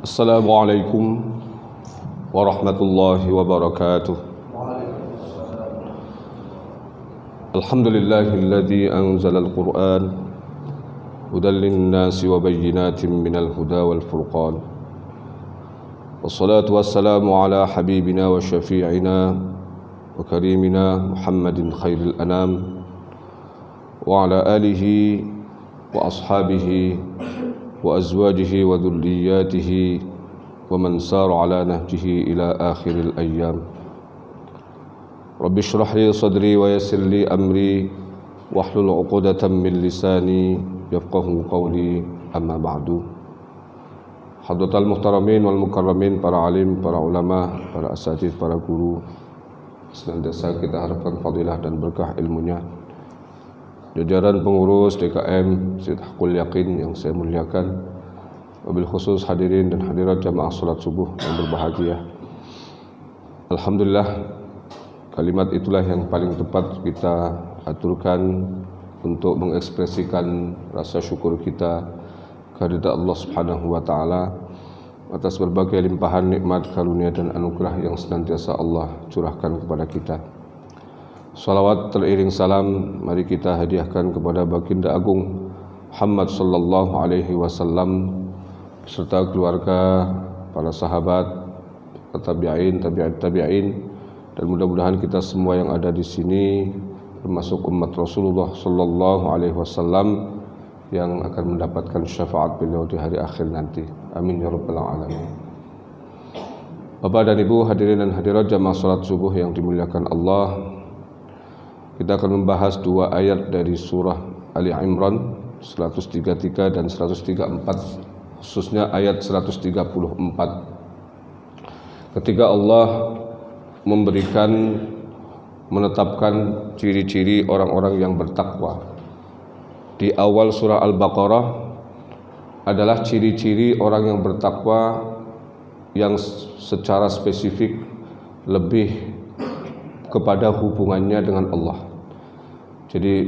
Assalamualaikum warahmatullahi wabarakatuh. Alhamdulillahilladzi anzalal Qur'an hudan linnasi wa bayyinatin minal huda wal furqan. Wassalatu wassalamu ala habibina wa syafi'ina wa karimina Muhammadin khairil anam wa ala alihi wa ashabihi wa azwajihi wa dhurriyyatihi wa man sara ala nahjihi ila akhiril ayyam. Rabbi shrah li sadri wa yassir li amri wahlul 'uqdatam min lisani yafqahu qawli, amma ba'du. Hadratal muhtaramin wal mukarramin, para alim, para ulama, para asatidz, para guru, senantiasa kita harapkan fadilah dan berkah ilmunya. Jajaran pengurus DKM Masjid Haqqul Yaqin yang saya muliakan, wabil khusus hadirin dan hadirat jamaah salat subuh yang berbahagia. Alhamdulillah, kalimat itulah yang paling tepat kita aturkan untuk mengekspresikan rasa syukur kita kehadirat Allah Subhanahu wa taala atas berbagai limpahan nikmat, karunia dan anugerah yang senantiasa Allah curahkan kepada kita. Salawat teriring salam mari kita hadiahkan kepada baginda agung Muhammad sallallahu alaihi wasallam beserta keluarga, para sahabat, tabi'in, tabi'at tabi'in, dan mudah-mudahan kita semua yang ada di sini termasuk umat Rasulullah sallallahu alaihi wasallam yang akan mendapatkan syafaat beliau di hari akhir nanti. Amin ya rabbal alamin. Bapak dan Ibu hadirin dan hadirat jamaah salat subuh yang dimuliakan Allah, kita akan membahas dua ayat dari surah Ali Imran 133 dan 134, khususnya ayat 134. Ketika Allah menetapkan ciri-ciri orang-orang yang bertakwa. Di awal surah Al-Baqarah adalah ciri-ciri orang yang bertakwa yang secara spesifik lebih kepada hubungannya dengan Allah. Jadi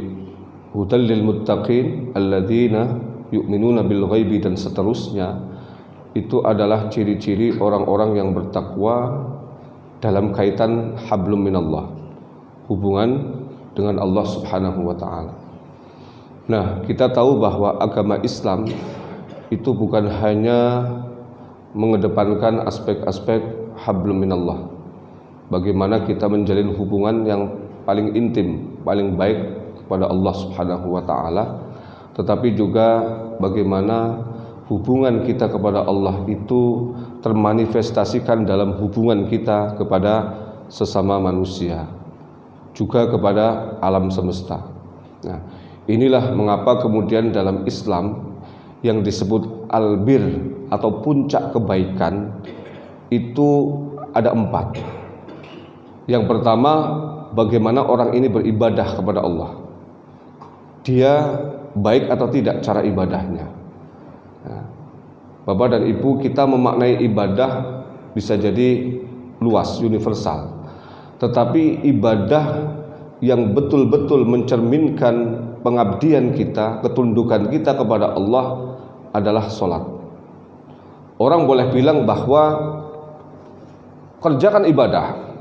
hudal lil muttaqin alladzina yu'minuna bil ghaibi dan seterusnya, itu adalah ciri-ciri orang-orang yang bertakwa dalam kaitan hablum minallah, hubungan dengan Allah Subhanahu wa taala. Nah, kita tahu bahwa agama Islam itu bukan hanya mengedepankan aspek-aspek hablum minallah, bagaimana kita menjalin hubungan yang paling intim, paling baik kepada Allah Subhanahu wa taala, tetapi juga bagaimana hubungan kita kepada Allah itu termanifestasikan dalam hubungan kita kepada sesama manusia, juga kepada alam semesta. Nah, inilah mengapa kemudian dalam Islam yang disebut albir atau puncak kebaikan itu ada 4. Yang pertama, bagaimana orang ini beribadah kepada Allah. Dia baik atau tidak cara ibadahnya. Nah, Bapak dan Ibu, kita memaknai ibadah bisa jadi luas, universal. Tetapi ibadah yang betul-betul mencerminkan pengabdian kita, ketundukan kita kepada Allah adalah sholat. Orang boleh bilang bahwa kerjakan ibadah,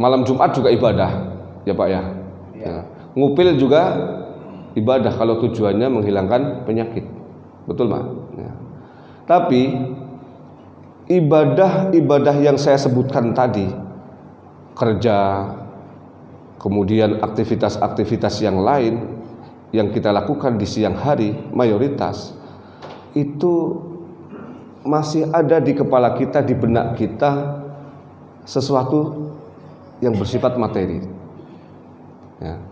malam Jumat juga ibadah, ya Pak ya. Ya. Ngupil juga ibadah kalau tujuannya menghilangkan penyakit, betul Pak? Ya. Tapi ibadah yang saya sebutkan tadi, kerja, kemudian aktivitas-aktivitas yang lain yang kita lakukan di siang hari, mayoritas itu masih ada di kepala kita, di benak kita, sesuatu yang bersifat materi. Ya.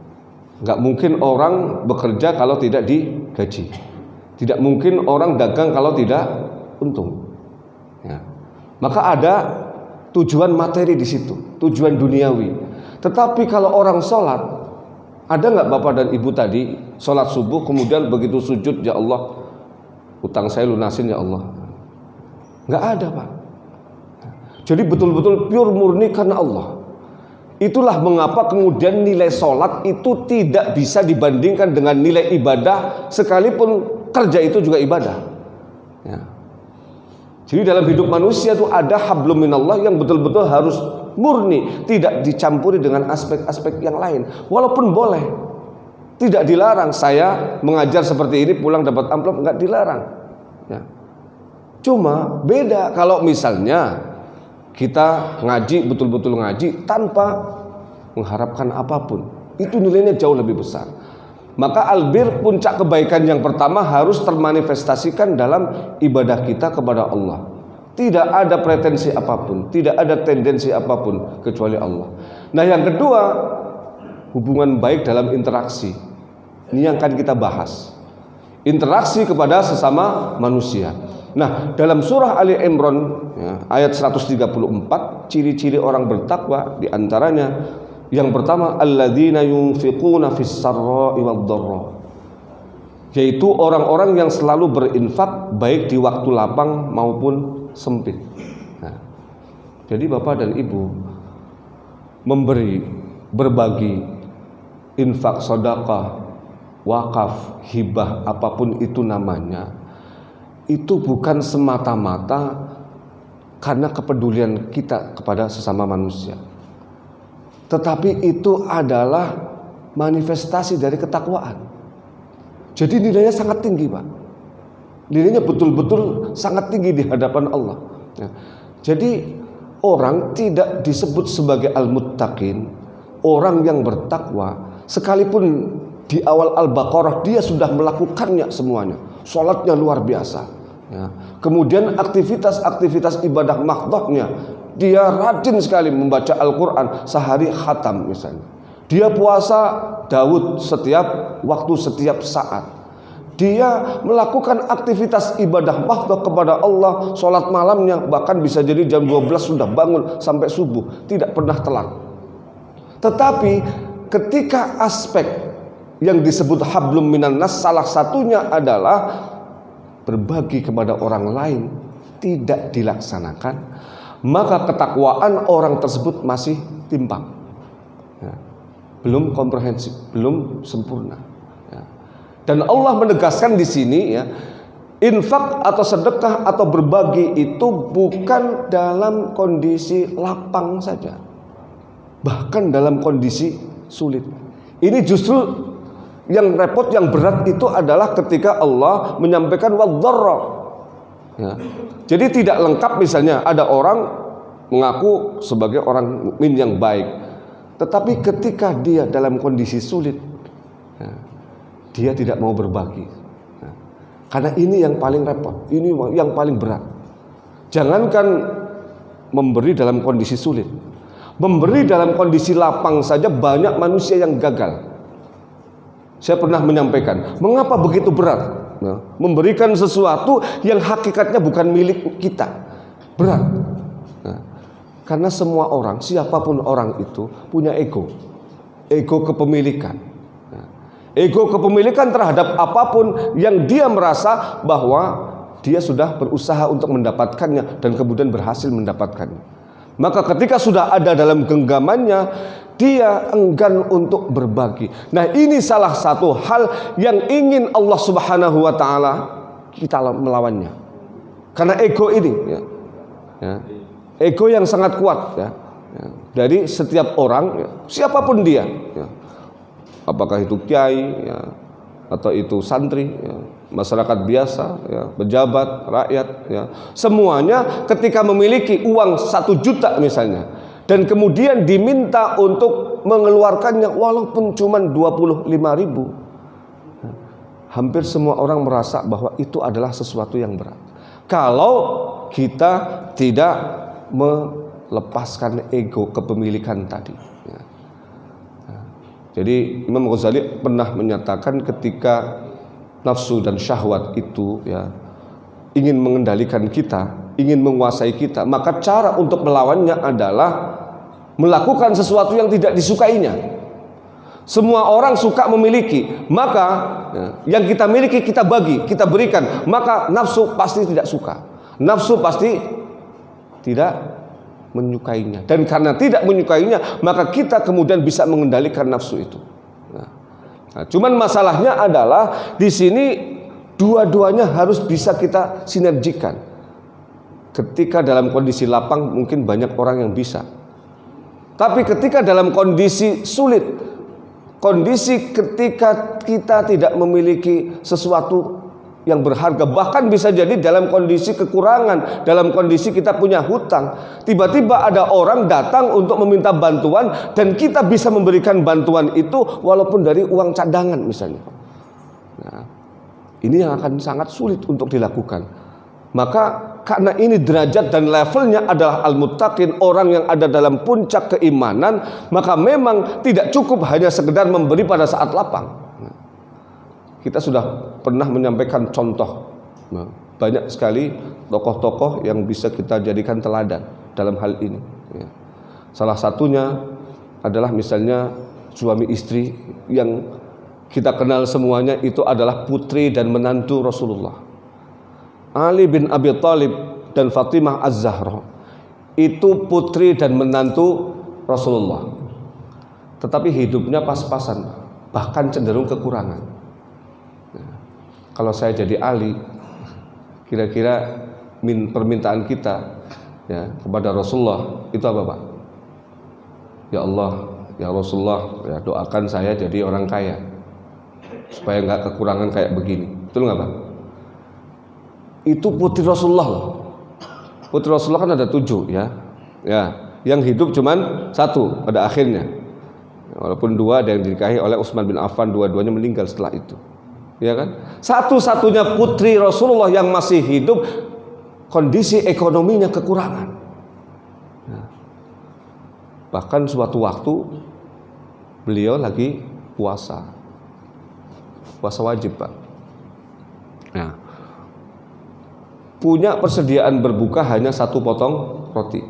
Nggak mungkin orang bekerja kalau tidak digaji. Tidak mungkin orang dagang kalau tidak untung. Ya. Maka ada tujuan materi di situ, tujuan duniawi. Tetapi kalau orang sholat, ada nggak Bapak dan Ibu tadi sholat subuh kemudian begitu sujud, ya Allah, utang saya lunasin ya Allah? Nggak ada Pak. Jadi betul-betul pure murni karena Allah. Itulah mengapa kemudian nilai sholat itu tidak bisa dibandingkan dengan nilai ibadah, sekalipun kerja itu juga ibadah. Ya. Jadi dalam hidup manusia itu ada hablum minallah yang betul-betul harus murni, tidak dicampuri dengan aspek-aspek yang lain. Walaupun boleh, tidak dilarang. Saya mengajar seperti ini, pulang dapat amplop, nggak dilarang. Ya. Cuma beda kalau misalnya kita ngaji, betul-betul ngaji tanpa mengharapkan apapun, itu nilainya jauh lebih besar. Maka albir, puncak kebaikan yang pertama, harus termanifestasikan dalam ibadah kita kepada Allah. Tidak ada pretensi apapun, tidak ada tendensi apapun kecuali Allah. Nah, yang kedua, hubungan baik dalam interaksi. Ini yang akan kita bahas. Interaksi kepada sesama manusia. Nah, dalam surah Ali Imran ya, ayat 134, ciri-ciri orang bertakwa diantaranya yang pertama, alladzina yunfiquna fis sarra'i wad dharra, yaitu orang-orang yang selalu berinfak baik di waktu lapang maupun sempit. Nah, jadi Bapak dan Ibu, memberi, berbagi, infak, sedekah, wakaf, hibah, apapun itu namanya, itu bukan semata-mata karena kepedulian kita kepada sesama manusia, tetapi itu adalah manifestasi dari ketakwaan. Jadi nilainya sangat tinggi, Pak. Nilainya betul-betul sangat tinggi di hadapan Allah. Ya. Jadi orang tidak disebut sebagai al-muttaqin, orang yang bertakwa, sekalipun di awal Al-Baqarah dia sudah melakukannya semuanya. Sholatnya luar biasa. Ya. Kemudian aktivitas ibadah makhdhahnya, dia rajin sekali membaca Al-Quran, sehari khatam misalnya. Dia puasa Daud setiap waktu, setiap saat. Dia melakukan aktivitas ibadah makhdhah kepada Allah, sholat malamnya bahkan bisa jadi jam 12 sudah bangun sampai subuh, tidak pernah telat. Tetapi ketika aspek yang disebut hablum minan nas, salah satunya adalah berbagi kepada orang lain, tidak dilaksanakan, maka ketakwaan orang tersebut masih timpang, ya, belum komprehensif, belum sempurna. Ya. Dan Allah menegaskan di sini, ya, infak atau sedekah atau berbagi itu bukan dalam kondisi lapang saja, bahkan dalam kondisi sulit. Ini justru yang repot, yang berat itu adalah ketika Allah menyampaikan wad-dharra. Ya. Jadi tidak lengkap misalnya ada orang mengaku sebagai orang mukmin yang baik, tetapi ketika dia dalam kondisi sulit, ya, dia tidak mau berbagi. Ya. Karena ini yang paling repot, ini yang paling berat. Jangankan memberi dalam kondisi sulit, memberi dalam kondisi lapang saja banyak manusia yang gagal. Saya pernah menyampaikan, mengapa begitu berat, nah, memberikan sesuatu yang hakikatnya bukan milik kita. Berat, nah, karena semua orang, siapapun orang itu punya ego kepemilikan, nah, ego kepemilikan terhadap apapun yang dia merasa bahwa dia sudah berusaha untuk mendapatkannya dan kemudian berhasil mendapatkannya. Maka ketika sudah ada dalam genggamannya, dia enggan untuk berbagi. Nah, ini salah satu hal yang ingin Allah Subhanahu wa Ta'ala kita melawannya. Karena ego ini, ya, ya, ego yang sangat kuat, ya, ya, dari setiap orang, ya, siapapun dia, ya, apakah itu kiai, ya, atau itu santri, ya, masyarakat biasa, ya, pejabat, rakyat, ya, semuanya ketika memiliki uang 1 juta misalnya, dan kemudian diminta untuk mengeluarkannya walaupun cuma 25.000, hampir semua orang merasa bahwa itu adalah sesuatu yang berat. Kalau kita tidak melepaskan ego kepemilikan tadi, ya. Jadi Imam Ghazali pernah menyatakan ketika nafsu dan syahwat itu, ya, ingin mengendalikan kita, ingin menguasai kita, maka cara untuk melawannya adalah melakukan sesuatu yang tidak disukainya. Semua orang suka memiliki, maka ya, yang kita miliki kita bagi, kita berikan, maka nafsu pasti tidak suka, nafsu pasti tidak menyukainya, dan karena tidak menyukainya, maka kita kemudian bisa mengendalikan nafsu itu. Nah, cuman masalahnya adalah di sini dua-duanya harus bisa kita sinergikan. ketika dalam kondisi lapang mungkin banyak orang yang bisa. Tapi ketika dalam kondisi sulit, kondisi ketika kita tidak memiliki sesuatu yang berharga, bahkan bisa jadi dalam kondisi kekurangan, dalam kondisi kita punya hutang, tiba-tiba ada orang datang untuk meminta bantuan dan kita bisa memberikan bantuan itu walaupun dari uang cadangan misalnya. Nah, ini yang akan sangat sulit untuk dilakukan. Maka karena ini derajat dan levelnya adalah al-muttaqin, orang yang ada dalam puncak keimanan, maka memang tidak cukup hanya sekedar memberi pada saat lapang. Kita sudah pernah menyampaikan contoh, banyak sekali tokoh-tokoh yang bisa kita jadikan teladan dalam hal ini. Salah satunya adalah misalnya suami istri yang kita kenal semuanya, itu adalah putri dan menantu Rasulullah. Ali bin Abi Thalib dan Fatimah Az-Zahra itu putri dan menantu Rasulullah, tetapi hidupnya pas-pasan, bahkan cenderung kekurangan. Kalau saya jadi Ali, kira-kira permintaan kita ya kepada Rasulullah itu apa, Pak? Ya Allah, ya Rasulullah, ya doakan saya jadi orang kaya supaya nggak kekurangan kayak begini. Betul nggak, Pak? Itu putri Rasulullah loh. Putri Rasulullah kan ada 7 ya. Ya, yang hidup cuman 1 pada akhirnya. Walaupun 2 ada yang dinikahi oleh Utsman bin Affan, dua-duanya meninggal setelah itu. Ya kan? Satu-satunya putri Rasulullah yang masih hidup, kondisi ekonominya kekurangan. Nah, bahkan suatu waktu beliau lagi puasa wajib, Pak. Nah, punya persediaan berbuka hanya 1 potong roti.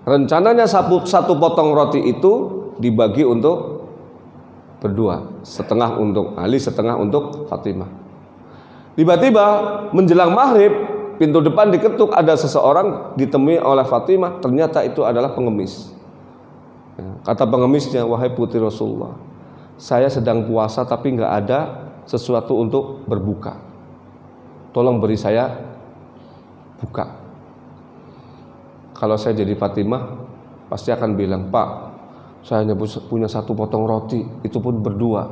Rencananya 1 potong roti itu dibagi untuk berdua, setengah untuk Ali, setengah untuk Fatimah. Tiba-tiba menjelang maghrib, pintu depan diketuk, ada seseorang ditemui oleh Fatimah, ternyata itu adalah pengemis. Kata pengemisnya, wahai putri Rasulullah, saya sedang puasa tapi nggak ada sesuatu untuk berbuka. Tolong beri saya buka. Kalau saya jadi Fatimah, pasti akan bilang, Pak, saya hanya punya 1 potong roti, itu pun berdua.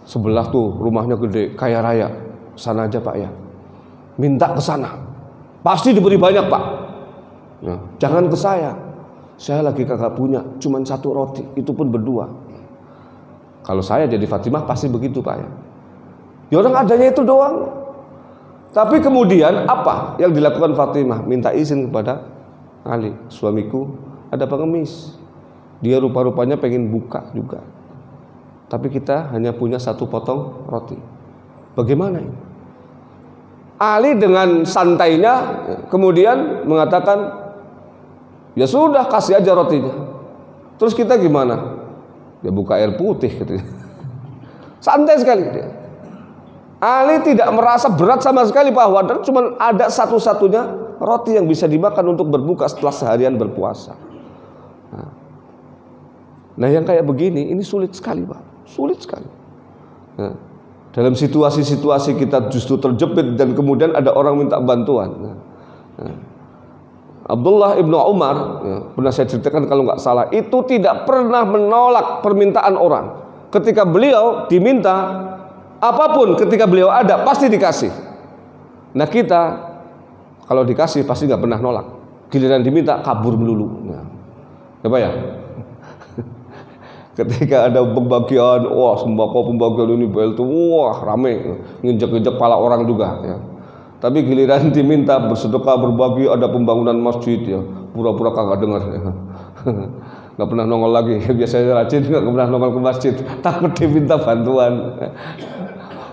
Sebelah tuh rumahnya gede, kaya raya, sana aja Pak ya. Minta ke sana, pasti diberi banyak Pak. Ya, jangan ke saya lagi kagak punya, cuma 1 roti, itu pun berdua. Kalau saya jadi Fatimah pasti begitu Pak ya. Ya orang adanya itu doang. Tapi kemudian apa yang dilakukan Fatimah? Minta izin kepada Ali, suamiku ada pengemis, dia rupa-rupanya pengen buka juga, tapi kita hanya punya 1 potong roti. Bagaimana ini? Ali dengan santainya kemudian mengatakan, ya sudah kasih aja rotinya. Terus kita gimana? Ya buka air putih gitu. Santai sekali dia. Ali tidak merasa berat sama sekali bahwa cuma ada satu-satunya roti yang bisa dimakan untuk berbuka setelah seharian berpuasa. Nah yang kayak begini ini sulit sekali Pak, sulit sekali. Nah, dalam situasi-situasi kita justru terjepit dan kemudian ada orang minta bantuan. Abdullah ibnu Umar, pernah saya ceritakan kalau nggak salah, itu tidak pernah menolak permintaan orang. Ketika beliau diminta apapun, ketika beliau ada pasti dikasih. Nah kita kalau dikasih pasti nggak pernah nolak. Giliran diminta kabur melulu. Nah, apa ya? Ketika ada pembagian, wah sembako pembagian ini bel tuh, wah rame, nginjek-injek kepala orang juga. Ya. Tapi giliran diminta bersedekah berbagi, ada pembangunan masjid ya, pura-pura kagak dengar. Ya. Nggak pernah nongol lagi. Biasanya rajin nggak pernah nongol ke masjid, takut diminta bantuan.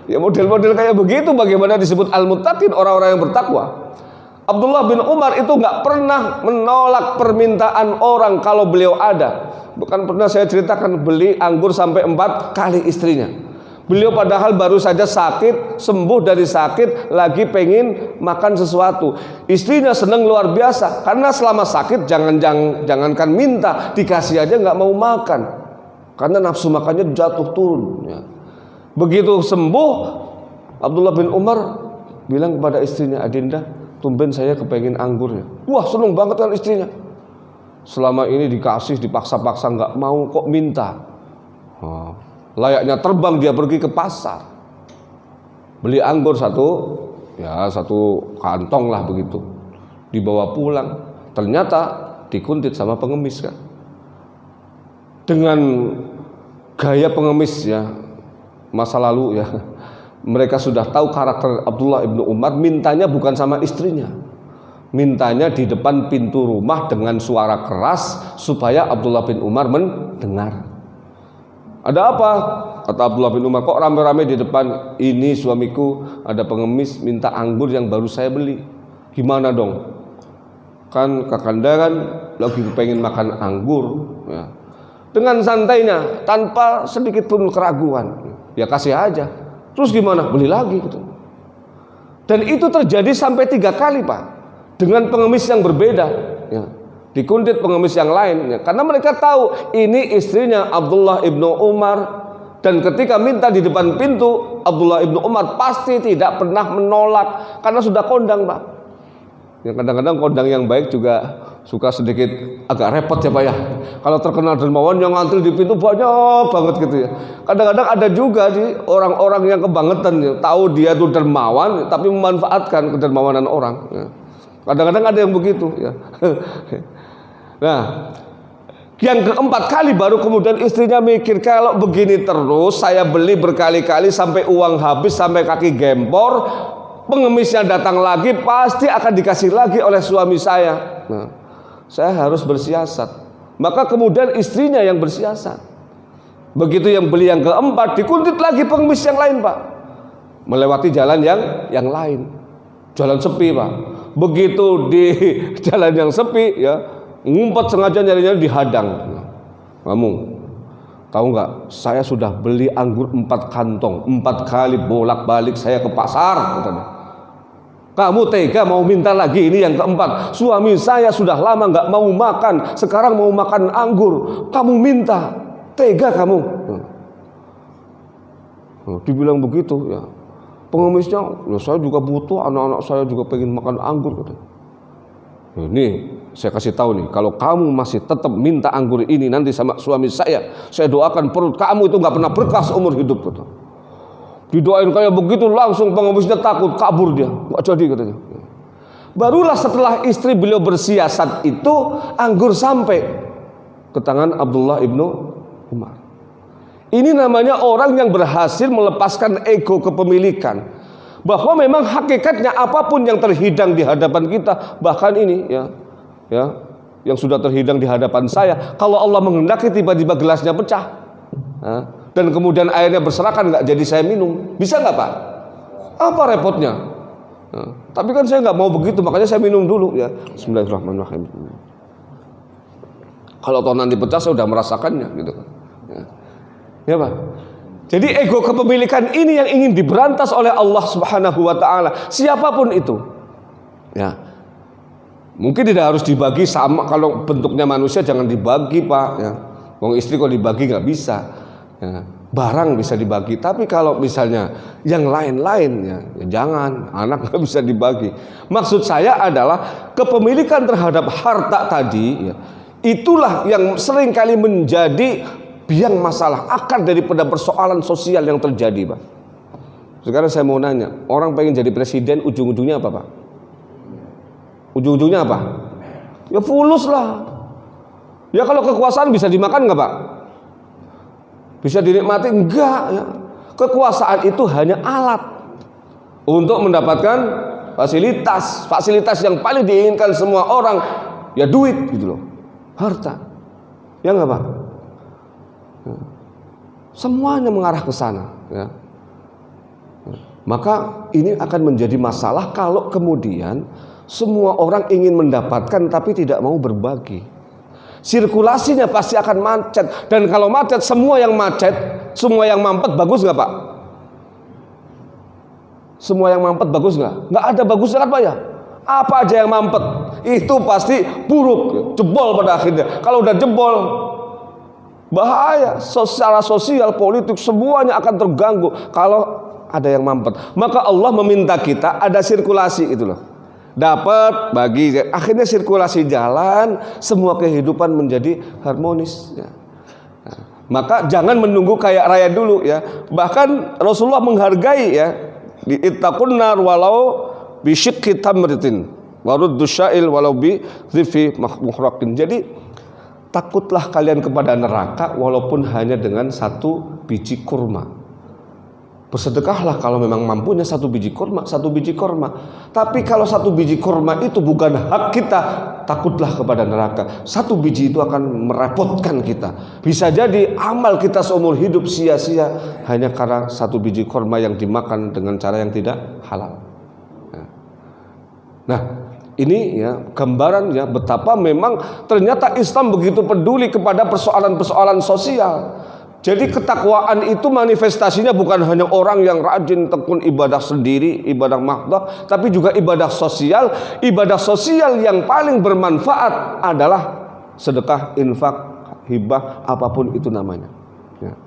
Ya model-model kayak begitu bagaimana disebut al-muttaqin, orang-orang yang bertakwa. Abdullah bin Umar itu nggak pernah menolak permintaan orang kalau beliau ada. Bukan pernah saya ceritakan beli anggur sampai 4 kali istrinya. Beliau padahal baru saja sakit, sembuh dari sakit, lagi pengen makan sesuatu. Istrinya seneng luar biasa karena selama sakit jangankan minta, dikasih aja nggak mau makan karena nafsu makannya jatuh turun. Ya. Begitu sembuh, Abdullah bin Umar bilang kepada istrinya, Adinda, tumben saya kepengen anggur ya. Wah, seneng banget kan istrinya. Selama ini dikasih, dipaksa-paksa nggak mau, kok minta. Layaknya terbang dia pergi ke pasar, beli anggur satu kantong lah begitu, dibawa pulang. Ternyata dikuntit sama pengemis kan. Dengan gaya pengemis ya masa lalu ya, mereka sudah tahu karakter Abdullah ibnu Umar. Mintanya bukan sama istrinya, mintanya di depan pintu rumah dengan suara keras supaya Abdullah bin Umar mendengar. Ada apa? Kata Abdullah bin Umar, kok rame-rame di depan? Ini suamiku ada pengemis minta anggur yang baru saya beli. Gimana dong? Kan kakanda kan lagi pengen makan anggur ya. Dengan santainya, tanpa sedikit pun keraguan, ya kasih aja. Terus gimana? Beli lagi gitu. Dan itu terjadi sampai 3 kali Pak, dengan pengemis yang berbeda ya. Dikuntit pengemis yang lain ya. Karena mereka tahu ini istrinya Abdullah ibnu Umar, dan ketika minta di depan pintu, Abdullah ibnu Umar pasti tidak pernah menolak karena sudah kondang Pak ya. Kadang-kadang kondang yang baik juga suka sedikit agak repot ya Pak ya. Kalau terkenal dermawan yang ngantri di pintu banyak banget gitu ya. Kadang-kadang ada juga di orang-orang yang kebangetan ya, tahu dia itu dermawan tapi memanfaatkan kedermawanan orang ya. Kadang-kadang ada yang begitu ya. Nah, yang keempat kali baru kemudian istrinya mikir, kalau begini terus saya beli berkali-kali sampai uang habis, sampai kaki gempor, pengemisnya datang lagi pasti akan dikasih lagi oleh suami saya. Nah, saya harus bersiasat. Maka kemudian istrinya yang bersiasat. Begitu yang beli yang keempat, dikuntit lagi pengemis yang lain Pak, melewati jalan yang lain, jalan sepi Pak. Begitu di jalan yang sepi ya, ngumpet sengaja nyari-nyari, dihadang. Kamu tahu nggak, saya sudah beli anggur 4 kantong, 4 kali bolak-balik saya ke pasar katanya. Kamu tega mau minta lagi ini yang keempat? Suami saya sudah lama nggak mau makan, sekarang mau makan anggur, kamu minta, tega kamu? Dibilang begitu ya, pengemisnya, ya saya juga butuh, anak-anak saya juga pengen makan anggur katanya. Ini saya kasih tahu nih, kalau kamu masih tetap minta anggur ini nanti sama suami saya doakan perut kamu itu nggak pernah berkah seumur hidup gitu. Didoain kayak begitu, langsung pengemisnya takut, kabur dia, nggak jadi katanya. Barulah setelah istri beliau bersiasat itu, anggur sampai ke tangan Abdullah ibnu Umar. Ini namanya orang yang berhasil melepaskan ego kepemilikan, bahwa memang hakikatnya apapun yang terhidang di hadapan kita, bahkan ini ya yang sudah terhidang di hadapan saya, kalau Allah menghendaki tiba-tiba gelasnya pecah dan kemudian airnya berserakan, nggak jadi saya minum, bisa nggak Pak? Apa repotnya? Tapi kan saya nggak mau begitu, makanya saya minum dulu ya. Bismillahirrahmanirrahim. Kalau toh nanti pecah saya sudah merasakannya gitu ya Pak. Jadi ego kepemilikan ini yang ingin diberantas oleh Allah Subhanahu wa taala, siapapun itu. Ya. Mungkin tidak harus dibagi sama, kalau bentuknya manusia jangan dibagi Pak ya. Wong istri kalau dibagi nggak bisa. Ya. Barang bisa dibagi, tapi kalau misalnya yang lain-lain ya jangan, anak nggak bisa dibagi. Maksud saya adalah kepemilikan terhadap harta tadi ya, itulah yang seringkali menjadi biang masalah, akar daripada persoalan sosial yang terjadi Pak. Sekarang saya mau nanya, orang pengen jadi presiden ujung-ujungnya apa Pak? Ujung-ujungnya apa? Ya fulus lah. Ya kalau kekuasaan bisa dimakan nggak Pak? Bisa dinikmati? Enggak ya. Kekuasaan itu hanya alat untuk mendapatkan fasilitas yang paling diinginkan semua orang, ya duit gitu loh, harta. Ya nggak Pak? Semuanya mengarah ke sana ya. Maka ini akan menjadi masalah kalau kemudian semua orang ingin mendapatkan tapi tidak mau berbagi. Sirkulasinya pasti akan macet, dan kalau macet, semua yang mampet bagus nggak Pak? Semua yang mampet bagus nggak? Nggak ada bagusnya kan Pak ya? Apa aja yang mampet itu pasti buruk, jebol pada akhirnya. Kalau udah jebol, bahaya, secara sosial, politik, semuanya akan terganggu kalau ada yang mampet. Maka Allah meminta kita ada sirkulasi itu loh. dapat bagi, akhirnya sirkulasi jalan, semua kehidupan menjadi harmonis ya. Nah, maka jangan menunggu kayak raya dulu ya. Bahkan Rasulullah menghargai ya, di ittaqun nar walau bisyikki tamratin waruddu syail walau bi dhifi muhraqin. Jadi takutlah kalian kepada neraka walaupun hanya dengan satu biji kurma. Bersedekahlah kalau memang mampunya satu biji kurma. Tapi kalau satu biji kurma itu bukan hak kita, takutlah kepada neraka. Satu biji itu akan merepotkan kita. Bisa jadi amal kita seumur hidup sia-sia hanya karena satu biji kurma yang dimakan dengan cara yang tidak halal. Nah, ini ya gambaran ya betapa memang ternyata Islam begitu peduli kepada persoalan-persoalan sosial. Jadi ketakwaan itu manifestasinya bukan hanya orang yang rajin tekun ibadah sendiri, ibadah mahdoh, tapi juga ibadah sosial. Ibadah sosial yang paling bermanfaat adalah sedekah, infak, hibah, apapun itu namanya ya.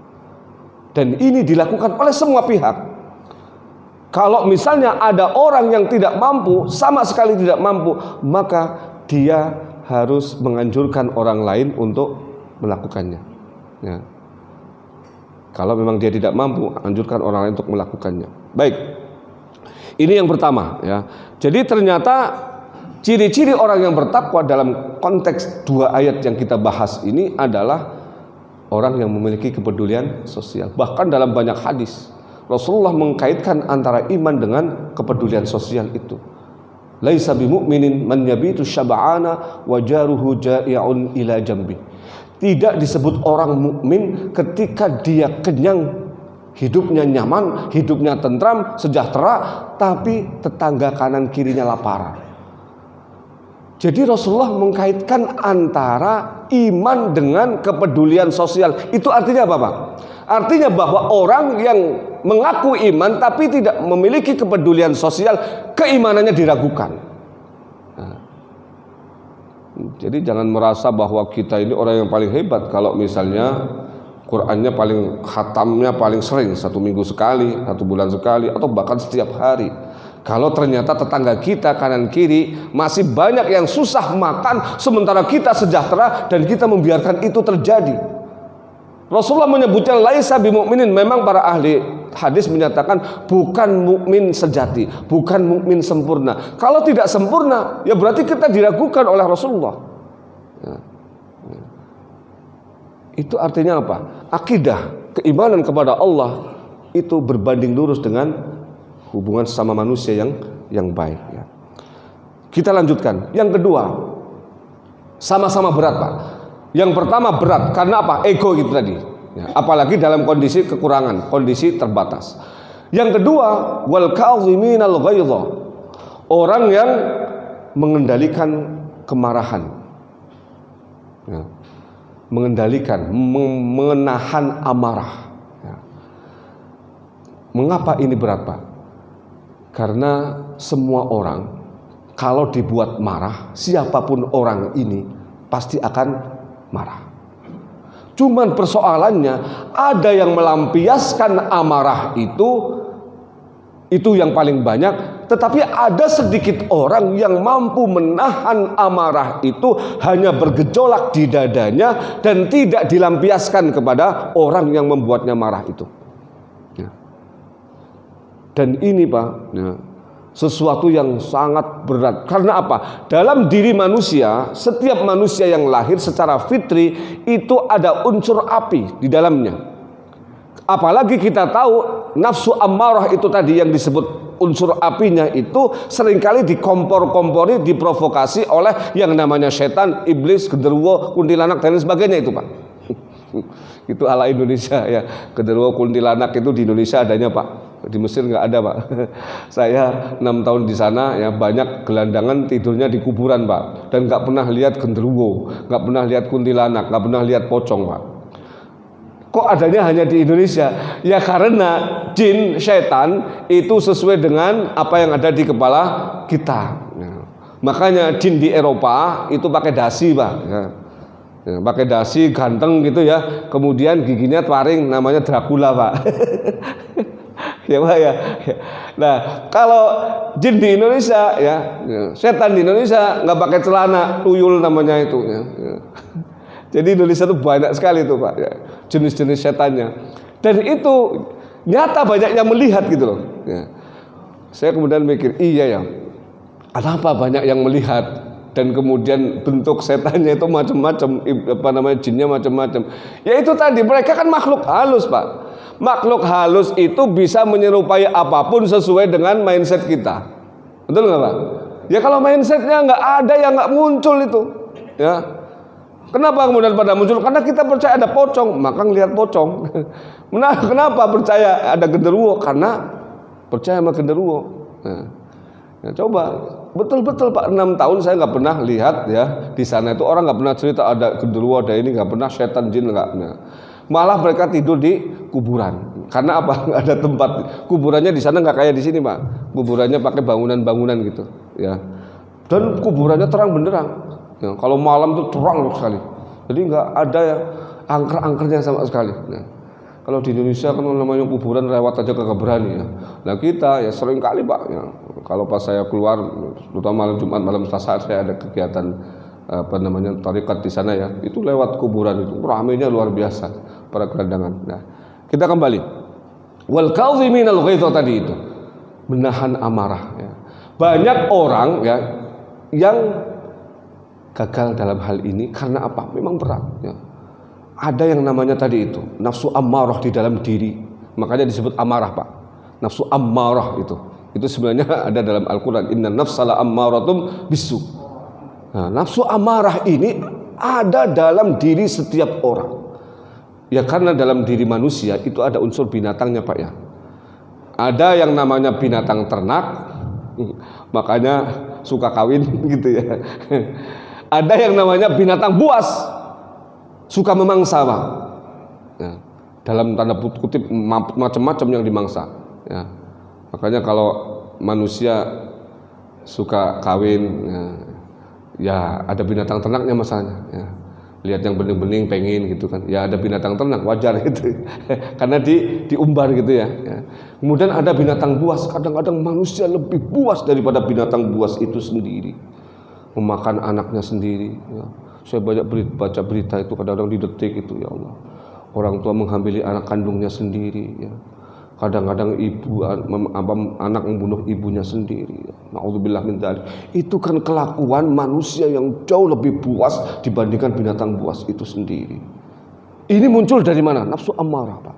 Dan ini dilakukan oleh semua pihak. Kalau misalnya ada orang yang tidak mampu, sama sekali tidak mampu, maka dia harus menganjurkan orang lain untuk melakukannya ya. Kalau memang dia tidak mampu, anjurkan orang lain untuk melakukannya. Baik, ini yang pertama ya. Jadi ternyata ciri-ciri orang yang bertakwa dalam konteks dua ayat yang kita bahas ini adalah orang yang memiliki kepedulian sosial. Bahkan dalam banyak hadis Rasulullah mengkaitkan antara iman dengan kepedulian sosial itu. Laisa bimu'minin man yabitu syab'ana wa jaruhu ja'i'un ila jambi. Tidak disebut orang mukmin ketika dia kenyang, hidupnya nyaman, hidupnya tentram, sejahtera, tapi tetangga kanan kirinya lapar. Jadi Rasulullah mengkaitkan antara iman dengan kepedulian sosial. Itu artinya apa, Pak? Artinya bahwa orang yang mengaku iman tapi tidak memiliki kepedulian sosial, keimanannya diragukan. Jadi jangan merasa bahwa kita ini orang yang paling hebat kalau misalnya Qur'annya paling khatamnya paling sering, 1 minggu sekali, 1 bulan sekali, atau bahkan setiap hari. Kalau ternyata tetangga kita kanan kiri masih banyak yang susah makan sementara kita sejahtera dan kita membiarkan itu terjadi. Rasulullah menyebutnya laisa bimu'minin. Memang para ahli hadis menyatakan bukan mukmin sejati, bukan mukmin sempurna. Kalau tidak sempurna, ya berarti kita diragukan oleh Rasulullah. Ya. Itu artinya apa? Akidah, keimanan kepada Allah itu berbanding lurus dengan hubungan sesama manusia yang baik. Ya. Kita lanjutkan. Yang kedua, sama-sama berat, Pak. Yang pertama berat karena apa? Ego itu tadi ya, apalagi dalam kondisi kekurangan, kondisi terbatas. Yang kedua, wal kaziminal ghaidha. Orang yang mengendalikan kemarahan ya, mengendalikan, menahan amarah ya. Mengapa ini berat, Pak? Karena semua orang kalau dibuat marah, siapapun orang ini pasti akan marah. Cuman persoalannya ada yang melampiaskan amarah itu yang paling banyak, tetapi ada sedikit orang yang mampu menahan amarah itu hanya bergejolak di dadanya dan tidak dilampiaskan kepada orang yang membuatnya marah itu. Ya. Dan ini, Pak, ya, sesuatu yang sangat berat. Karena apa? Dalam diri manusia, setiap manusia yang lahir secara fitri itu ada unsur api di dalamnya. Apalagi kita tahu nafsu ammarah itu tadi yang disebut unsur apinya itu seringkali dikompor-kompori, diprovokasi oleh yang namanya setan, iblis, genderuwo, kuntilanak dan lain sebagainya itu, Pak. Itu ala Indonesia ya. Genderuwo, kuntilanak itu di Indonesia adanya, Pak. Di Mesir nggak ada, Pak. Saya 6 tahun di sana ya, banyak gelandangan tidurnya di kuburan, Pak. Dan nggak pernah lihat genderuwo, nggak pernah lihat kuntilanak, nggak pernah lihat pocong, Pak. Kok adanya hanya di Indonesia? Ya karena jin, setan itu sesuai dengan apa yang ada di kepala kita ya. Makanya jin di Eropa itu pakai dasi, Pak ya. Ya, pakai dasi ganteng gitu ya. Kemudian giginya taring, namanya Dracula, Pak. Ya Pak ya. Nah, kalau jin di Indonesia ya, setan di Indonesia nggak pakai celana, tuyul namanya itu ya. Jadi Indonesia itu banyak sekali itu Pak ya, jenis-jenis setannya. Dan itu nyata banyak yang melihat gitu loh ya. Saya kemudian mikir, iya ya, kenapa banyak yang melihat dan kemudian bentuk setannya itu macam-macam, apa namanya, jinnya macam-macam. Ya itu tadi, mereka kan makhluk halus Pak. Makhluk halus itu bisa menyerupai apapun sesuai dengan mindset kita. Betul nggak Pak? Ya kalau mindsetnya nggak ada, yang nggak muncul itu ya. Kenapa kemudian pada muncul? Karena kita percaya ada pocong, maka ngelihat pocong. Nah, kenapa percaya ada genderuwo? Karena percaya sama genderuwo. Nah, ya coba betul-betul Pak, 6 tahun saya nggak pernah lihat ya di sana itu orang nggak pernah cerita ada genderuwo, ada ini, nggak pernah, setan jin nggak. Nah, malah mereka tidur di kuburan. Karena apa? Nggak ada tempat. Kuburannya di sana nggak kayak di sini Pak. Kuburannya pakai bangunan-bangunan gitu ya. Dan kuburannya terang benderang. Ya, kalau malam itu terang sekali. Jadi nggak ada ya angker-angkernya sama sekali. Nah, kalau di Indonesia kan namanya kuburan lewat aja kagak berani ya. Nah kita ya sering kali Pak ya. Kalau pas saya keluar, terutama malam Jumat, malam Selasa saya ada kegiatan apa namanya tarekat di sana ya. Itu lewat kuburan itu ramainya luar biasa para gelandangan. Nah kita kembali. Wal kaziminal ghaidha tadi itu menahan amarah. Ya. Banyak orang ya yang gagal dalam hal ini karena apa? Memang berat ya. Ada yang namanya tadi itu nafsu ammarah di dalam diri. Makanya disebut amarah Pak. Nafsu ammarah itu sebenarnya ada dalam Al-Qur'an, inna nafsala ammaratum bisu. Nah, nafsu amarah ini ada dalam diri setiap orang. Ya karena dalam diri manusia itu ada unsur binatangnya Pak ya. Ada yang namanya binatang ternak, makanya suka kawin gitu ya. Ada yang namanya binatang buas, suka memangsa Pak ya, dalam tanda kutip macam-macam yang dimangsa ya. Makanya kalau manusia suka kawin ya ada binatang ternaknya masalahnya ya. Lihat yang bening-bening pengen gitu kan, ya ada binatang ternak, wajar gitu karena diumbar gitu ya. Kemudian ada binatang buas, kadang-kadang manusia lebih buas daripada binatang buas itu sendiri, memakan anaknya sendiri ya. Saya banyak baca berita itu kadang-kadang di Detik itu, ya Allah, orang tua menghambili anak kandungnya sendiri ya. Kadang-kadang anak membunuh ibunya sendiri ya. Na'udzubillah min dzalik. Itu kan kelakuan manusia yang jauh lebih buas dibandingkan binatang buas itu sendiri. Ini muncul dari mana? Nafsu ammarah Pak.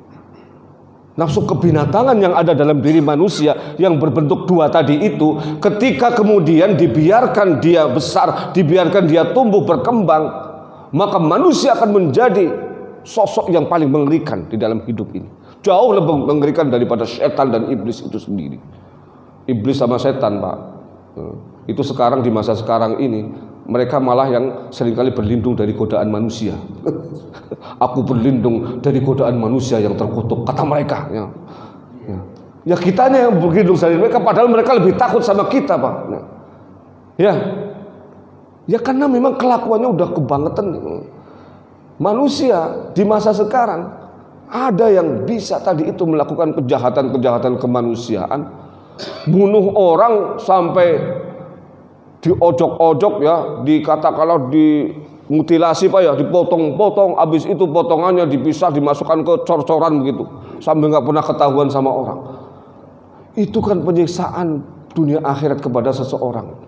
Nafsu kebinatangan yang ada dalam diri manusia yang berbentuk dua tadi itu, ketika kemudian dibiarkan dia besar, dibiarkan dia tumbuh berkembang, maka manusia akan menjadi sosok yang paling mengerikan di dalam hidup ini. Jauh lebih mengerikan daripada setan dan iblis itu sendiri. Iblis sama setan Pak, itu sekarang di masa sekarang ini mereka malah yang seringkali berlindung dari godaan manusia. Aku berlindung dari godaan manusia yang terkutuk, kata mereka ya. Ya kitanya yang berlindung dari mereka, padahal mereka lebih takut sama kita Pak ya. Ya karena memang kelakuannya udah kebangetan. Manusia di masa sekarang ada yang bisa tadi itu melakukan kejahatan-kejahatan kemanusiaan, bunuh orang sampai diojok-ojok ya, dikatakanlah dimutilasi Pak ya, dipotong-potong, habis itu potongannya dipisah, dimasukkan ke cor-coran begitu, sampai nggak pernah ketahuan sama orang. Itu kan penyiksaan dunia akhirat kepada seseorang.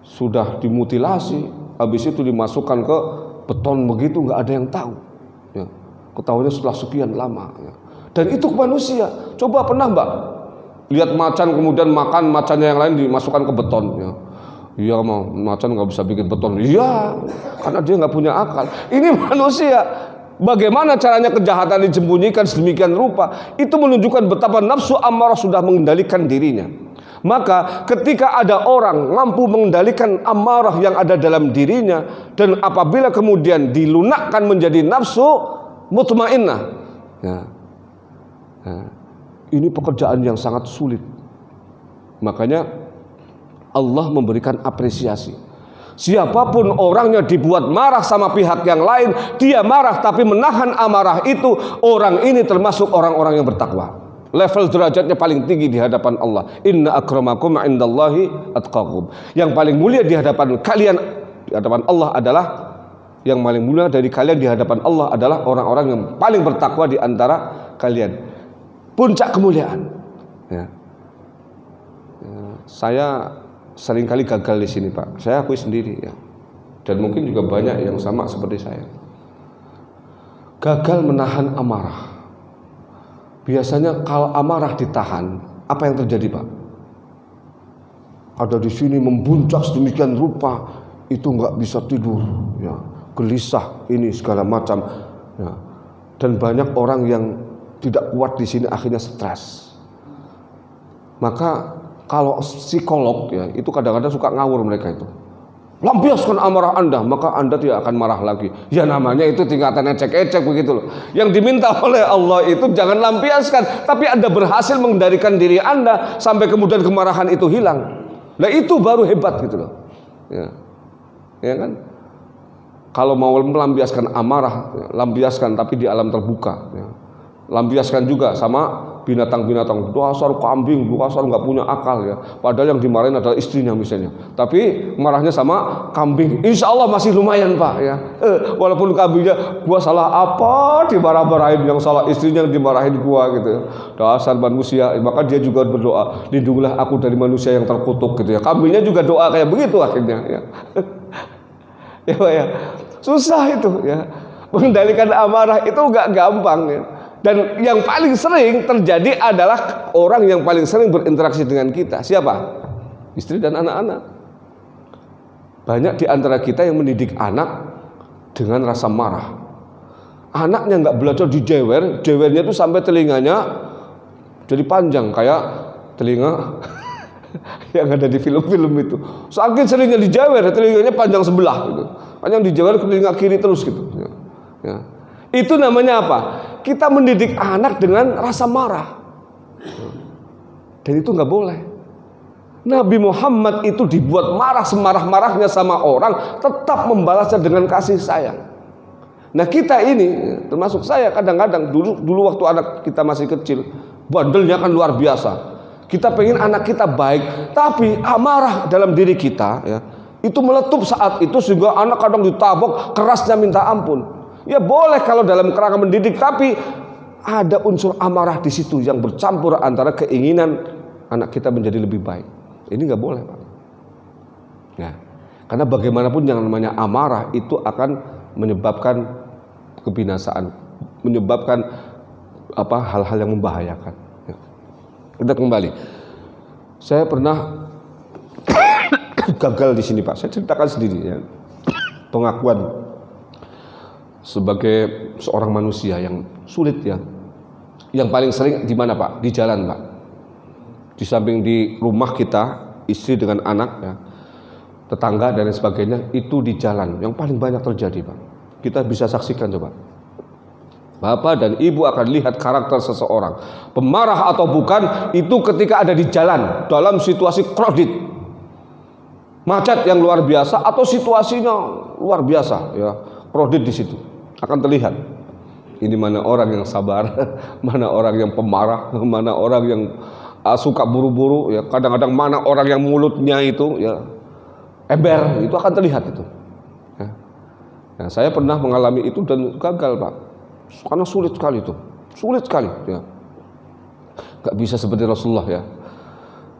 Sudah dimutilasi, habis itu dimasukkan ke beton begitu, nggak ada yang tahu ya. Ketahuannya setelah sekian lama ya. Dan itu manusia. Coba pernah Mbak lihat macan kemudian makan macannya yang lain dimasukkan ke beton ya. Iya mau macan nggak bisa bikin beton. Iya, karena dia nggak punya akal. Ini manusia. Bagaimana caranya kejahatan disembunyikan sedemikian rupa? Itu menunjukkan betapa nafsu ammarah sudah mengendalikan dirinya. Maka ketika ada orang mampu mengendalikan amarah yang ada dalam dirinya, dan apabila kemudian dilunakkan menjadi nafsu mutmainnah ya. Ini pekerjaan yang sangat sulit. Makanya Allah memberikan apresiasi. Siapapun orangnya dibuat marah sama pihak yang lain, dia marah tapi menahan amarah itu, orang ini termasuk orang-orang yang bertakwa. level derajatnya paling tinggi di hadapan Allah. Inna akramakum indallahi atqakum. Yang paling mulia di hadapan kalian, di hadapan Allah adalah, yang paling mulia dari kalian di hadapan Allah adalah orang-orang yang paling bertakwa di antara kalian. Puncak kemuliaan. Ya. Saya seringkali gagal di sini, Pak. Saya akui sendiri, ya. Dan mungkin juga banyak yang sama seperti saya. Gagal menahan amarah. Biasanya kalau amarah ditahan, apa yang terjadi, Pak? Ada di sini membuncak sedemikian rupa, itu nggak bisa tidur, ya, gelisah ini segala macam, ya. Dan banyak orang yang tidak kuat di sini akhirnya stres. Maka kalau psikolog, ya, itu kadang-kadang suka ngawur mereka itu. Lampiaskan amarah Anda, maka Anda tidak akan marah lagi. Ya namanya itu tingkatan ecek-ecek begitu loh. Yang diminta oleh Allah itu jangan lampiaskan, tapi Anda berhasil mengendalikan diri Anda sampai kemudian kemarahan itu hilang. Nah itu baru hebat gitu loh. Ya, ya kan? Kalau mau melampiaskan amarah, ya, lampiaskan tapi di alam terbuka. Ya. Lampiaskan juga sama binatang-binatang, dasar kambing, dasar nggak punya akal, ya. Padahal yang dimarahin adalah istrinya misalnya. Tapi marahnya sama kambing, insya Allah masih lumayan, Pak, ya. Walaupun kambingnya, gua salah apa dimarah-marahin, yang salah istrinya yang dimarahin gua gitu. Dasar manusia, maka dia juga berdoa, lindungilah aku dari manusia yang terkutuk gitu ya. Kambingnya juga doa kayak begitu akhirnya, ya. Ya, Pak, ya. Susah itu, ya. Mengendalikan amarah itu nggak gampang, ya. Dan yang paling sering terjadi adalah orang yang paling sering berinteraksi dengan kita. Siapa? Istri dan anak-anak. Banyak di antara kita yang mendidik anak dengan rasa marah. Anaknya nggak belajar dijewer, jewernya itu sampai telinganya jadi panjang kayak telinga yang ada di film-film itu. Saking seringnya dijewer, telinganya panjang sebelah gitu. Panjang dijewer ke telinga kiri terus gitu. Ya. Itu namanya apa? Kita mendidik anak dengan rasa marah. Dan itu nggak boleh. Nabi Muhammad itu dibuat marah semarah-marahnya sama orang, tetap membalasnya dengan kasih sayang. Nah kita ini, termasuk saya kadang-kadang dulu waktu anak kita masih kecil, bandelnya kan luar biasa. Kita pengen anak kita baik, tapi amarah dalam diri kita, ya, itu meletup saat itu sehingga anak kadang ditabok, kerasnya minta ampun. Ya boleh kalau dalam kerangka mendidik, tapi ada unsur amarah di situ yang bercampur antara keinginan anak kita menjadi lebih baik. Ini nggak boleh, Pak. Nah, karena bagaimanapun yang namanya amarah itu akan menyebabkan kebinasaan, menyebabkan hal-hal yang membahayakan. Ya. Kita kembali. Saya pernah gagal di sini, Pak. Saya ceritakan sendiri, ya. Pengakuan sebagai seorang manusia yang sulit, ya. Yang paling sering di mana, Pak? Di jalan, Pak. Di samping di rumah kita, istri dengan anak, ya, tetangga dan lain sebagainya, itu di jalan yang paling banyak terjadi, Pak. Kita bisa saksikan coba. Bapak dan Ibu akan lihat karakter seseorang, pemarah atau bukan, itu ketika ada di jalan dalam situasi crowded, macet yang luar biasa atau situasinya luar biasa, ya, crowded di situ. Akan terlihat ini mana orang yang sabar, mana orang yang pemarah, mana orang yang suka buru-buru, ya, kadang-kadang mana orang yang mulutnya itu, ya, ember, itu akan terlihat itu. Ya. Nah, saya pernah mengalami itu dan gagal, Pak, karena sulit sekali itu, sulit sekali, ya. Gak bisa seperti Rasulullah, ya.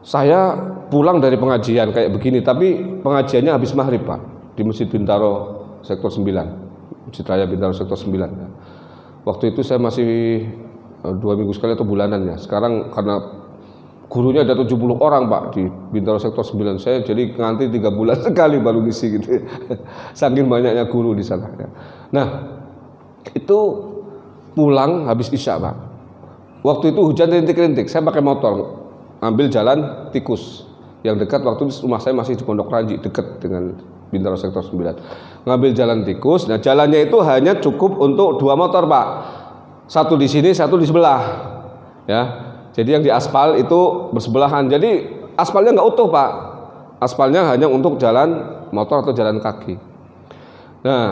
Saya pulang dari pengajian kayak begini, tapi pengajiannya habis maghrib, Pak, di Masjid Bintaro Sektor 9. Masjid Raya Bintaro Sektor 9, ya. Waktu itu saya masih 2 minggu sekali atau bulanan, ya. Sekarang karena gurunya ada 70 orang, Pak, di Bintaro Sektor 9, saya jadi ngantri 3 bulan sekali baru ngisi gitu. Saking banyaknya guru di sana, ya. Nah, itu pulang habis Isya, Pak. Waktu itu hujan rintik-rintik, saya pakai motor ambil jalan tikus yang dekat. Waktu itu rumah saya masih di Pondok Ranji, dekat dengan Bintaro Sektor 9. Ngambil jalan tikus. Nah, jalannya itu hanya cukup untuk 2 motor, Pak. Satu di sini, satu di sebelah. Ya. Jadi yang di aspal itu bersebelahan. Jadi aspalnya nggak utuh, Pak. Aspalnya hanya untuk jalan motor atau jalan kaki. Nah,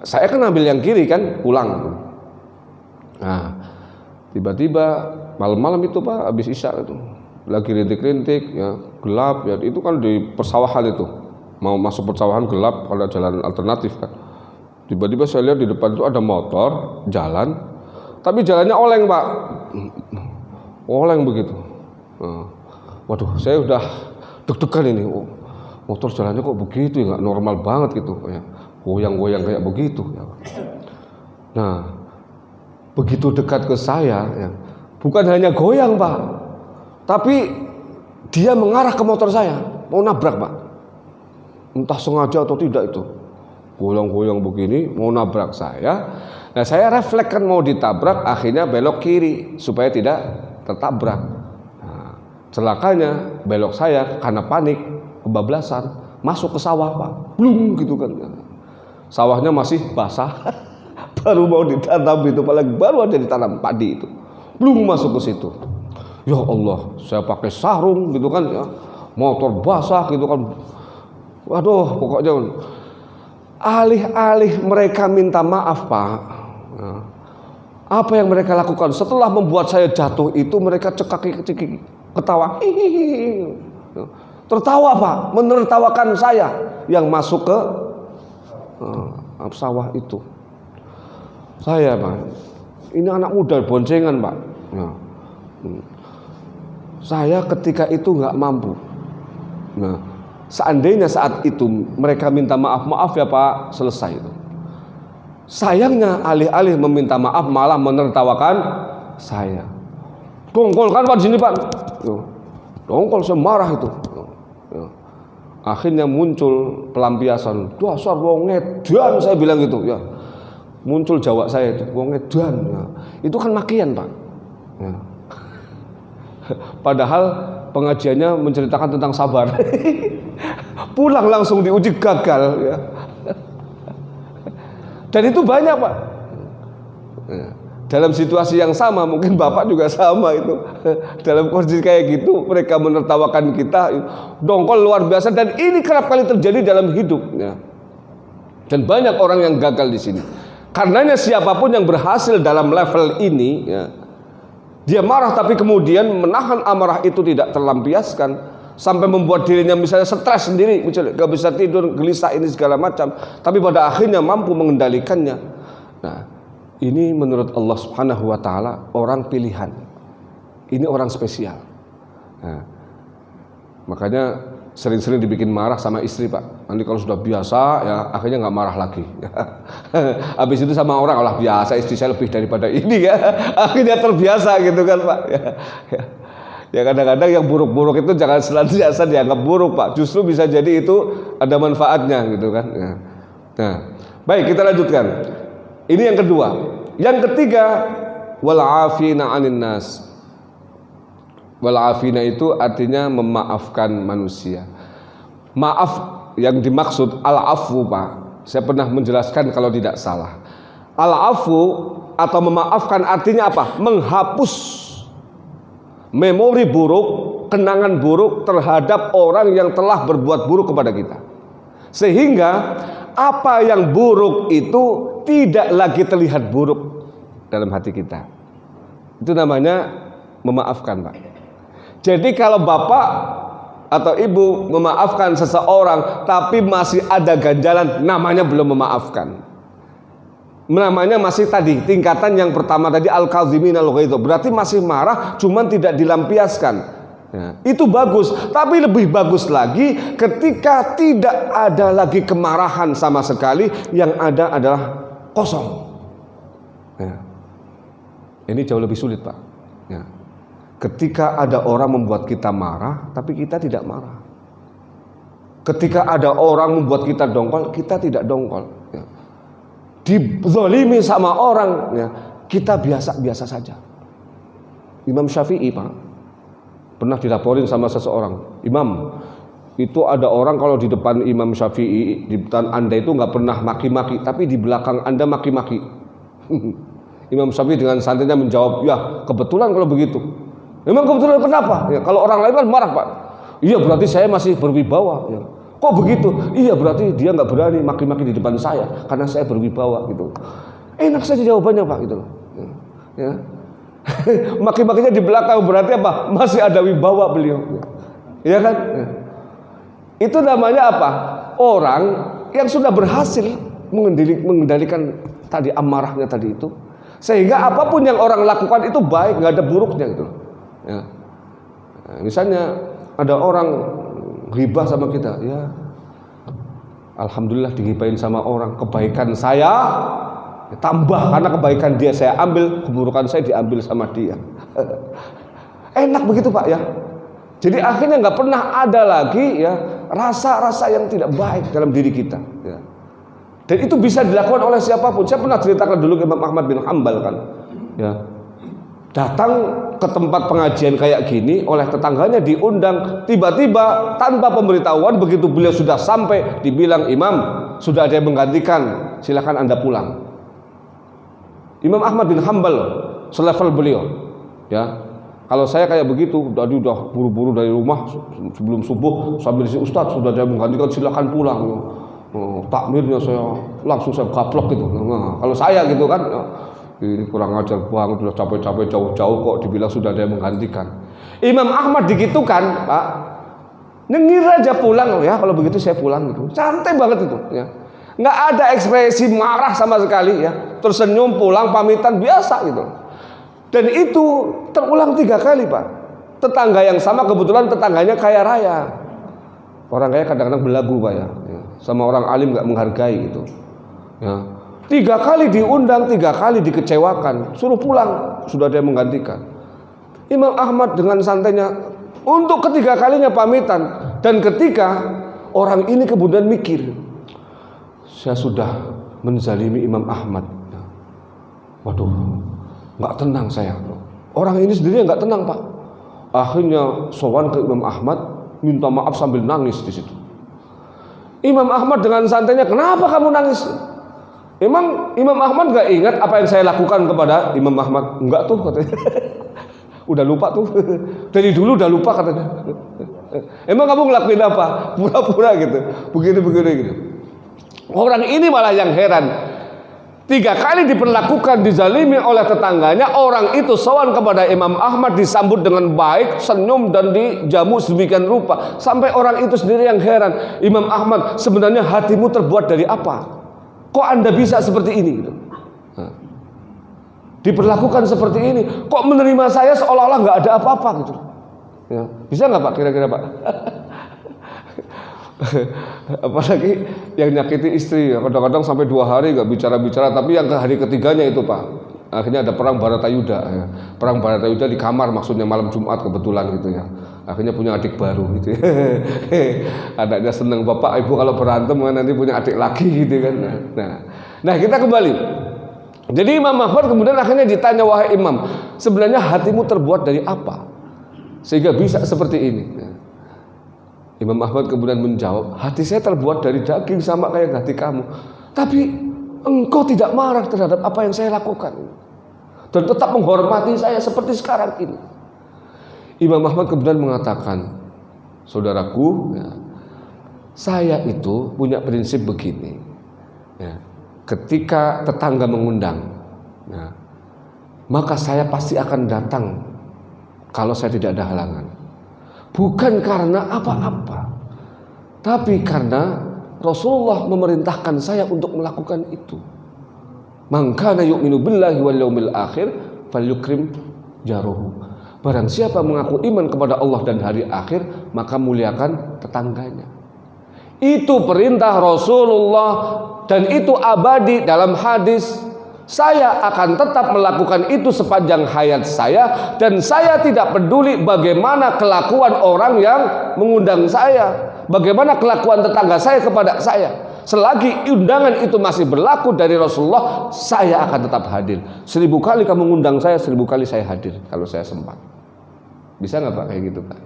saya kan ambil yang kiri kan, pulang. Nah, tiba-tiba malam-malam itu Pak, habis isya itu lagi rintik-rintik ya, gelap ya, itu kan di persawahan itu, mau masuk persawahan gelap, ada jalan alternatif kan. Tiba-tiba saya lihat di depan itu ada motor jalan, tapi jalannya oleng Pak, oleng begitu. Waduh, saya udah deg-degan ini, motor jalannya kok begitu ya, nggak normal banget gitu ya, goyang-goyang kayak begitu ya. Nah, begitu dekat ke saya ya, bukan hanya goyang Pak, tapi dia mengarah ke motor saya, mau nabrak Pak. Entah sengaja atau tidak itu, goyang-goyang begini, mau nabrak saya. Nah, saya refleks kan mau ditabrak, akhirnya belok kiri supaya tidak tertabrak. Nah, celakanya belok saya karena panik, kebablasan, masuk ke sawah Pak, blung gitu kan. Sawahnya masih basah, baru mau ditanam itu, apalagi baru aja ditanam padi itu, blung masuk ke situ. Ya Allah, saya pakai sarung gitu kan ya, motor basah gitu kan. Waduh, pokoknya alih-alih mereka minta maaf Pak, ya, apa yang mereka lakukan setelah membuat saya jatuh itu, mereka cekaki-cekiki, ketawa, hihihi, tertawa Pak, menertawakan saya yang masuk ke sawah itu. Saya Pak, ini anak muda boncengan Pak ya. Saya ketika itu nggak mampu. Nah, seandainya saat itu mereka minta maaf ya Pak, selesai itu. Sayangnya alih-alih meminta maaf malah menertawakan saya. Dongkol kan Pak di sini Pak. Dongkol, saya marah itu. Akhirnya muncul pelampiasan, dasar wong edan, saya bilang gitu ya. Muncul Jawa saya itu, wong edan ya. Itu kan makian Pak ya. Padahal pengajiannya menceritakan tentang sabar. Pulang langsung diuji gagal ya. Dan itu banyak Pak ya. Dalam situasi yang sama, mungkin Bapak juga sama itu. Dalam kondisi kayak gitu, mereka menertawakan kita, dongkol luar biasa. Dan ini kerap kali terjadi dalam hidup ya. Dan banyak orang yang gagal di sini. Karenanya siapapun yang berhasil dalam level ini ya, dia marah tapi kemudian menahan amarah itu tidak terlampiaskan sampai membuat dirinya misalnya stres sendiri, misalnya gak bisa tidur, gelisah ini segala macam, tapi pada akhirnya mampu mengendalikannya. Nah, ini menurut Allah Subhanahu wa taala orang pilihan. Ini orang spesial. Nah, makanya sering-sering dibikin marah sama istri Pak. Nanti kalau sudah biasa ya akhirnya nggak marah lagi. Habis itu sama orang, Allah biasa istri saya lebih daripada ini ya. Akhirnya terbiasa gitu kan Pak. Ya kadang-kadang yang buruk-buruk itu jangan senantiasa dianggap buruk Pak. Justru bisa jadi itu ada manfaatnya gitu kan. Ya. Nah, baik kita lanjutkan. Ini yang kedua. Yang ketiga, wal afina 'anin nas. Wal afina itu artinya memaafkan manusia. Maaf yang dimaksud al-afu Pak, saya pernah menjelaskan kalau tidak salah. Al-afu atau memaafkan artinya apa? Menghapus memori buruk, kenangan buruk terhadap orang yang telah berbuat buruk kepada kita. Sehingga apa yang buruk itu tidak lagi terlihat buruk dalam hati kita. Itu namanya memaafkan Pak. Jadi kalau bapak atau ibu memaafkan seseorang tapi masih ada ganjalan, namanya belum memaafkan. Namanya masih tadi tingkatan yang pertama tadi al-kadzimin al-ghaidz, berarti masih marah cuman tidak dilampiaskan. Ya, itu bagus, tapi lebih bagus lagi ketika tidak ada lagi kemarahan sama sekali, yang ada adalah kosong. Ya. Ini jauh lebih sulit Pak. Ya. Ketika ada orang membuat kita marah, tapi kita tidak marah. Ketika ada orang membuat kita dongkol, kita tidak dongkol. Ya. Dizalimi sama orang, ya, kita biasa-biasa saja. Imam Syafi'i Pak pernah dilaporin sama seseorang, Imam, itu ada orang kalau di depan Imam Syafi'i, di depan Anda itu nggak pernah maki-maki, tapi di belakang Anda maki-maki. Imam Syafi'i dengan santainya menjawab, ya kebetulan kalau begitu. Memang kebetulan kenapa? Ya, kalau orang lain kan marah Pak. Iya berarti saya masih berwibawa. Ya. Kok begitu? Iya berarti dia nggak berani maki-maki di depan saya karena saya berwibawa gitu. Enak saja jawabannya Pak gitu. Ya. Maki-makinya di belakang berarti apa? Masih ada wibawa beliau. Ya kan? Itu namanya apa? Orang yang sudah berhasil mengendalikan tadi amarahnya tadi itu, sehingga apapun yang orang lakukan itu baik, nggak ada buruknya gitu. Ya. Nah, misalnya ada orang ghibah sama kita, ya alhamdulillah digibahin sama orang, kebaikan saya tambah karena kebaikan dia saya ambil, keburukan saya diambil sama dia. Enak begitu Pak ya. Jadi akhirnya nggak pernah ada lagi ya rasa-rasa yang tidak baik dalam diri kita. Ya. Dan itu bisa dilakukan oleh siapapun. Saya pernah ceritakan dulu ke Imam Ahmad bin Hanbal kan, ya datang ke tempat pengajian kayak gini oleh tetangganya diundang, tiba-tiba tanpa pemberitahuan begitu beliau sudah sampai dibilang imam sudah ada yang menggantikan, silakan anda pulang. Imam Ahmad bin Hanbal selevel beliau, ya. Kalau saya kayak begitu, tadi udah buru-buru dari rumah sebelum subuh sambil si Ustadz sudah ada yang menggantikan, silakan pulang. Takmirnya saya langsung saya gaplok gitu. Nah, kalau saya gitu kan, ini kurang ajar banget, sudah capek-capek jauh-jauh kok dibilang sudah ada yang menggantikan. Imam Ahmad begitu kan, Pak, nyengir aja pulang ya. Kalau begitu saya pulang gitu, santai banget itu. Ya. Nggak ada ekspresi marah sama sekali ya, tersenyum pulang pamitan biasa gitu. Dan itu terulang 3 kali Pak. Tetangga yang sama kebetulan tetangganya kaya raya. Orang kaya kadang-kadang belagu Pak ya. Sama orang alim nggak menghargai gitu. Ya. 3 kali diundang, 3 kali dikecewakan, suruh pulang, sudah ada yang menggantikan. Imam Ahmad dengan santainya untuk ketiga kalinya pamitan. Dan ketika orang ini kemudian mikir, saya sudah menzalimi Imam Ahmad. Waduh, nggak tenang saya. Orang ini sendiri nggak tenang Pak. Akhirnya sowan ke Imam Ahmad, minta maaf sambil nangis di situ. Imam Ahmad dengan santainya, kenapa kamu nangis? Emang Imam Ahmad nggak ingat apa yang saya lakukan kepada Imam Ahmad? Enggak tuh katanya. Udah lupa tuh. Dari dulu udah lupa katanya. Emang kamu ngelakuin apa? Pura-pura gitu. Begini gitu. Orang ini malah yang heran. 3 kali diperlakukan, dizalimi oleh tetangganya. Orang itu sowan kepada Imam Ahmad, disambut dengan baik, senyum dan dijamu sedemikian rupa. Sampai orang itu sendiri yang heran. Imam Ahmad, sebenarnya hatimu terbuat dari apa? Kok anda bisa seperti ini? Nah, diperlakukan seperti ini. Kok menerima saya seolah-olah nggak ada apa-apa gitu? Ya, bisa nggak Pak? Kira-kira Pak? Apalagi yang nyakiti istri, kadang-kadang sampai 2 hari nggak bicara-bicara, tapi yang ke hari ketiganya itu Pak, akhirnya ada perang Baratayuda. Ya. Perang Baratayuda di kamar, maksudnya malam Jumat kebetulan gitu ya. Akhirnya punya adik baru gitu. Anaknya seneng, bapak ibu kalau berantem nanti punya adik lagi gitu kan. Nah kita kembali. Jadi Imam Ahmad kemudian akhirnya ditanya, wahai Imam, sebenarnya hatimu terbuat dari apa sehingga bisa seperti ini? Imam Ahmad kemudian menjawab, hati saya terbuat dari daging sama kayak hati kamu. Tapi engkau tidak marah terhadap apa yang saya lakukan dan tetap menghormati saya seperti sekarang ini. Imam Ahmad kemudian mengatakan, saudaraku, ya, saya itu punya prinsip begini. Ya, ketika tetangga mengundang, ya, maka saya pasti akan datang kalau saya tidak ada halangan. Bukan karena apa-apa, tapi karena Rasulullah memerintahkan saya untuk melakukan itu. Man kana yu'minu billahi wal yaumil akhir falyukrim jaruhu. Barang siapa mengaku iman kepada Allah dan hari akhir, maka muliakan tetangganya. Itu perintah Rasulullah dan itu abadi dalam hadis. Saya akan tetap melakukan itu sepanjang hayat saya, dan saya tidak peduli bagaimana kelakuan orang yang mengundang saya, bagaimana kelakuan tetangga saya kepada saya. Selagi undangan itu masih berlaku dari Rasulullah, saya akan tetap hadir. 1000 kali kamu mengundang saya, 1000 kali saya hadir kalau saya sempat. Bisa nggak Pak kayak gitu Pak?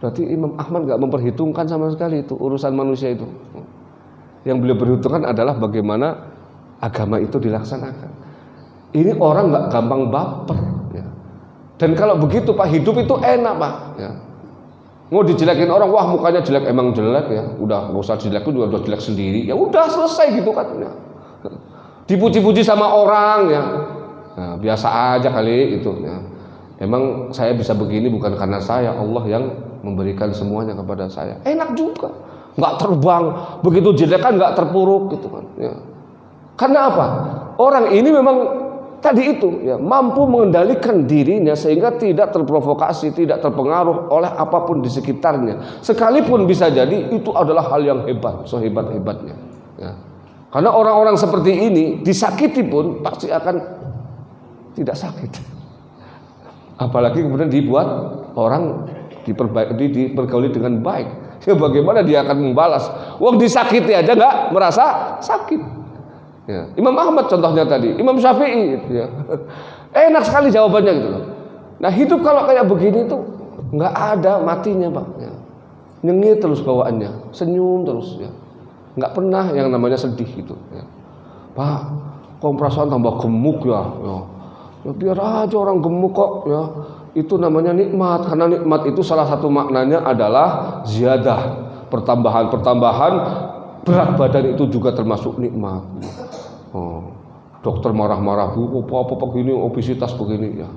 Berarti Imam Ahmad nggak memperhitungkan sama sekali itu urusan manusia itu. Yang beliau perhitungkan adalah bagaimana agama itu dilaksanakan. Ini orang nggak gampang baper. Ya. Dan kalau begitu Pak, hidup itu enak Pak. Ya. Mau dijelekin orang, wah mukanya jelek, emang jelek ya. Udah nggak usah jelek, udah jelek sendiri. Ya udah selesai gitu kan. Ya. Dipuji-puji sama orang ya. Nah, biasa aja kali itu. Ya. Emang saya bisa begini bukan karena saya, Allah yang memberikan semuanya kepada saya. Enak juga, nggak terbang, begitu jelek kan nggak terpuruk gitu kan. Ya. Karena apa? Orang ini memang tadi itu ya, mampu mengendalikan dirinya sehingga tidak terprovokasi, tidak terpengaruh oleh apapun di sekitarnya. Sekalipun bisa jadi itu adalah hal yang hebat, sehebat-hebatnya. Ya. Karena orang-orang seperti ini disakiti pun pasti akan tidak sakit. Apalagi kemudian dibuat orang dipergauli dengan baik. Ya, bagaimana dia akan membalas? Wong disakiti aja nggak merasa sakit. Ya. Imam Ahmad contohnya tadi, Imam Syafi'i. Ya. Enak sekali jawabannya gitu loh. Nah hidup kalau kayak begini tuh nggak ada matinya Pak. Ya. Nyengir terus bawaannya, senyum terus. Ya. Nggak pernah yang namanya sedih gitu. Ya. Pak, kok perasaan tambah gemuk ya. Ya. Ya biar aja orang gemuk kok ya. Itu namanya nikmat, karena nikmat itu salah satu maknanya adalah ziyadah, pertambahan berat badan itu juga termasuk nikmat. Oh, dokter marah-marah, apa begini, obesitas begini ya.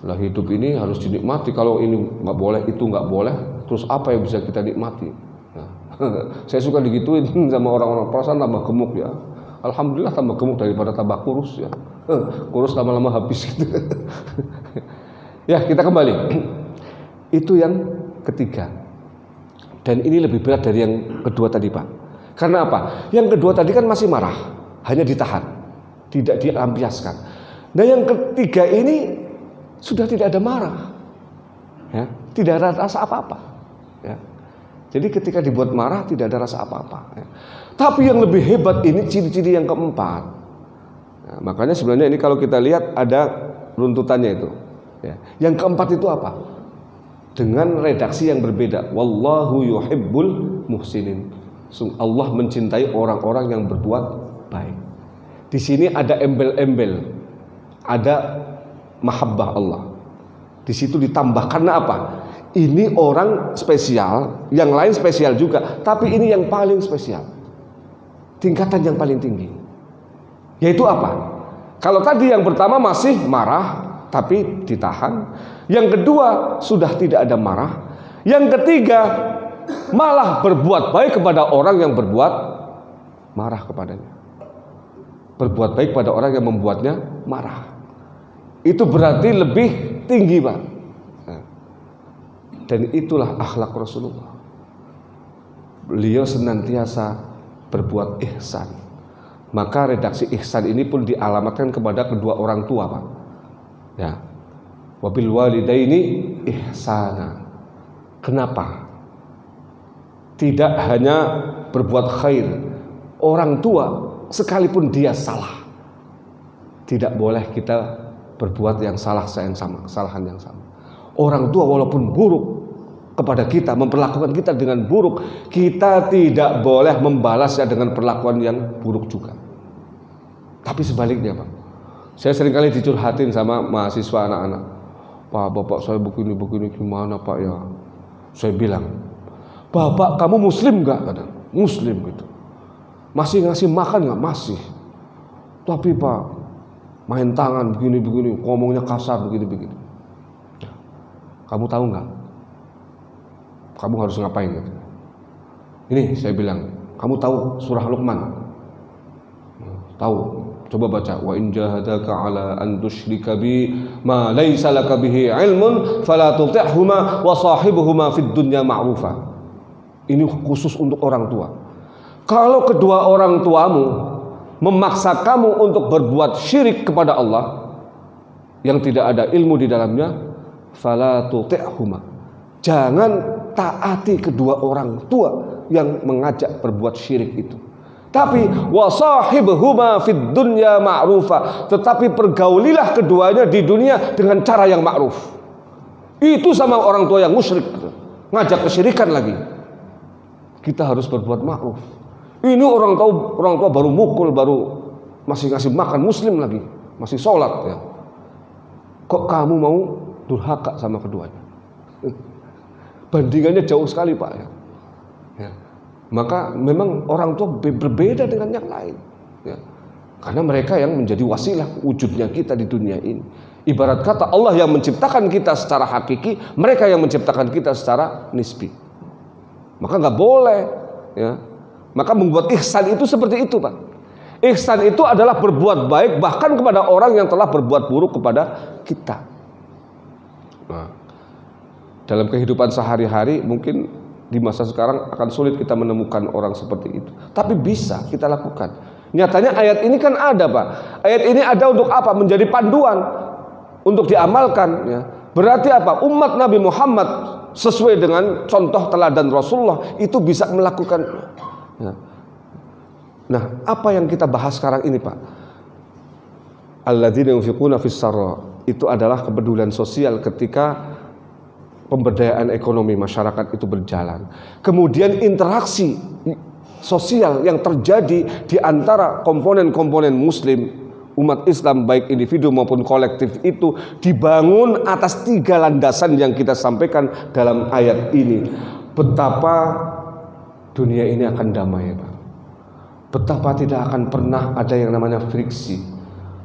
Lah hidup ini harus dinikmati. Kalau ini nggak boleh, itu nggak boleh, terus apa yang bisa kita nikmati? Ya. Saya suka digituin sama orang-orang, perasaan tambah gemuk ya. Alhamdulillah tambah gemuk daripada tambah kurus ya. Kurus lama-lama habis gitu. Ya kita kembali. Itu yang ketiga. Dan ini lebih berat dari yang kedua tadi Pak. Karena apa? Yang kedua tadi kan masih marah, hanya ditahan, tidak dilampiaskan. Nah yang ketiga ini sudah tidak ada marah, ya, tidak ada rasa apa-apa. Ya. Jadi ketika dibuat marah tidak ada rasa apa-apa. Ya. Tapi yang lebih hebat ini ciri-ciri yang keempat. Nah, makanya sebenarnya ini kalau kita lihat ada runtutannya itu. Ya. Yang keempat itu apa? Dengan redaksi yang berbeda. Wallahu yuhibbul muhsinin. Allah mencintai orang-orang yang berbuat baik. Di sini ada embel-embel, ada mahabbah Allah. Di situ ditambah karena apa? Ini orang spesial, yang lain spesial juga, tapi ini yang paling spesial. Tingkatan yang paling tinggi. Yaitu apa? Kalau tadi yang pertama masih marah tapi ditahan, yang kedua sudah tidak ada marah, yang ketiga malah berbuat baik kepada orang yang berbuat marah kepadanya. Berbuat baik pada orang yang membuatnya marah. Itu berarti lebih tinggi Pak. Dan itulah akhlak Rasulullah. Beliau senantiasa berbuat ihsan. Maka redaksi ihsan ini pun dialamatkan kepada kedua orang tua Pak. Ya. Wabil walidaini ihsana. Kenapa? Tidak hanya berbuat khair. Orang tua sekalipun dia salah, tidak boleh kita berbuat yang salah yang sama, kesalahan yang sama. Orang tua walaupun buruk kepada kita, memperlakukan kita dengan buruk, kita tidak boleh membalasnya dengan perlakuan yang buruk juga. Tapi sebaliknya Pak, saya seringkali dicurhatin sama mahasiswa anak-anak. Pak, bapak saya begini-begini gimana Pak ya? Saya bilang, Bapak kamu muslim gak? Kadang muslim gitu. Masih ngasih makan gak? Masih. Tapi Pak, main tangan begini-begini, ngomongnya kasar begini-begini. Kamu tahu nggak? Kamu harus ngapain? Ini saya bilang, kamu tahu surah Luqman? Tahu? Coba baca. Wa in jahadaka ala an tusyrika bi ma laysa laka bihi ilmun fala tuti'huma wa sahibuhuma fid dunya ma'rufa. Ini khusus untuk orang tua. Kalau kedua orang tuamu memaksa kamu untuk berbuat syirik kepada Allah yang tidak ada ilmu di dalamnya, fala tuti'huma. Jangan taati kedua orang tua yang mengajak berbuat syirik itu. Tapi wasahibhuma fid dunya ma'rufa. Tetapi pergaulilah keduanya di dunia dengan cara yang ma'ruf. Itu sama orang tua yang musyrik, ngajak kesyirikan lagi. Kita harus berbuat ma'ruf. Ini orang tua baru mukul, baru masih ngasih makan, muslim lagi, masih sholat ya. Kok kamu mau durhaka sama keduanya? Bandingannya jauh sekali Pak ya. Ya. Maka memang orang tua berbeda dengan yang lain. Ya. Karena mereka yang menjadi wasilah wujudnya kita di dunia ini. Ibarat kata Allah yang menciptakan kita secara hakiki, mereka yang menciptakan kita secara nisbi. Maka nggak boleh, ya. Maka membuat ihsan itu seperti itu, Pak. Ihsan itu adalah berbuat baik bahkan kepada orang yang telah berbuat buruk kepada kita. Nah, dalam kehidupan sehari-hari mungkin di masa sekarang akan sulit kita menemukan orang seperti itu. Tapi bisa kita lakukan. Nyatanya ayat ini kan ada, Pak. Ayat ini ada untuk apa? Menjadi panduan untuk diamalkan, ya. Berarti apa? Umat Nabi Muhammad sesuai dengan contoh teladan Rasulullah itu bisa melakukan, ya. Nah, apa yang kita bahas sekarang ini, Pak? Alladzina yunfiquna fis sarra, itu adalah kepedulian sosial ketika pemberdayaan ekonomi masyarakat itu berjalan. Kemudian interaksi sosial yang terjadi di antara komponen-komponen muslim, umat Islam baik individu maupun kolektif itu dibangun atas 3 landasan yang kita sampaikan dalam ayat ini. Betapa dunia ini akan damai, Pak. Betapa tidak akan pernah ada yang namanya friksi.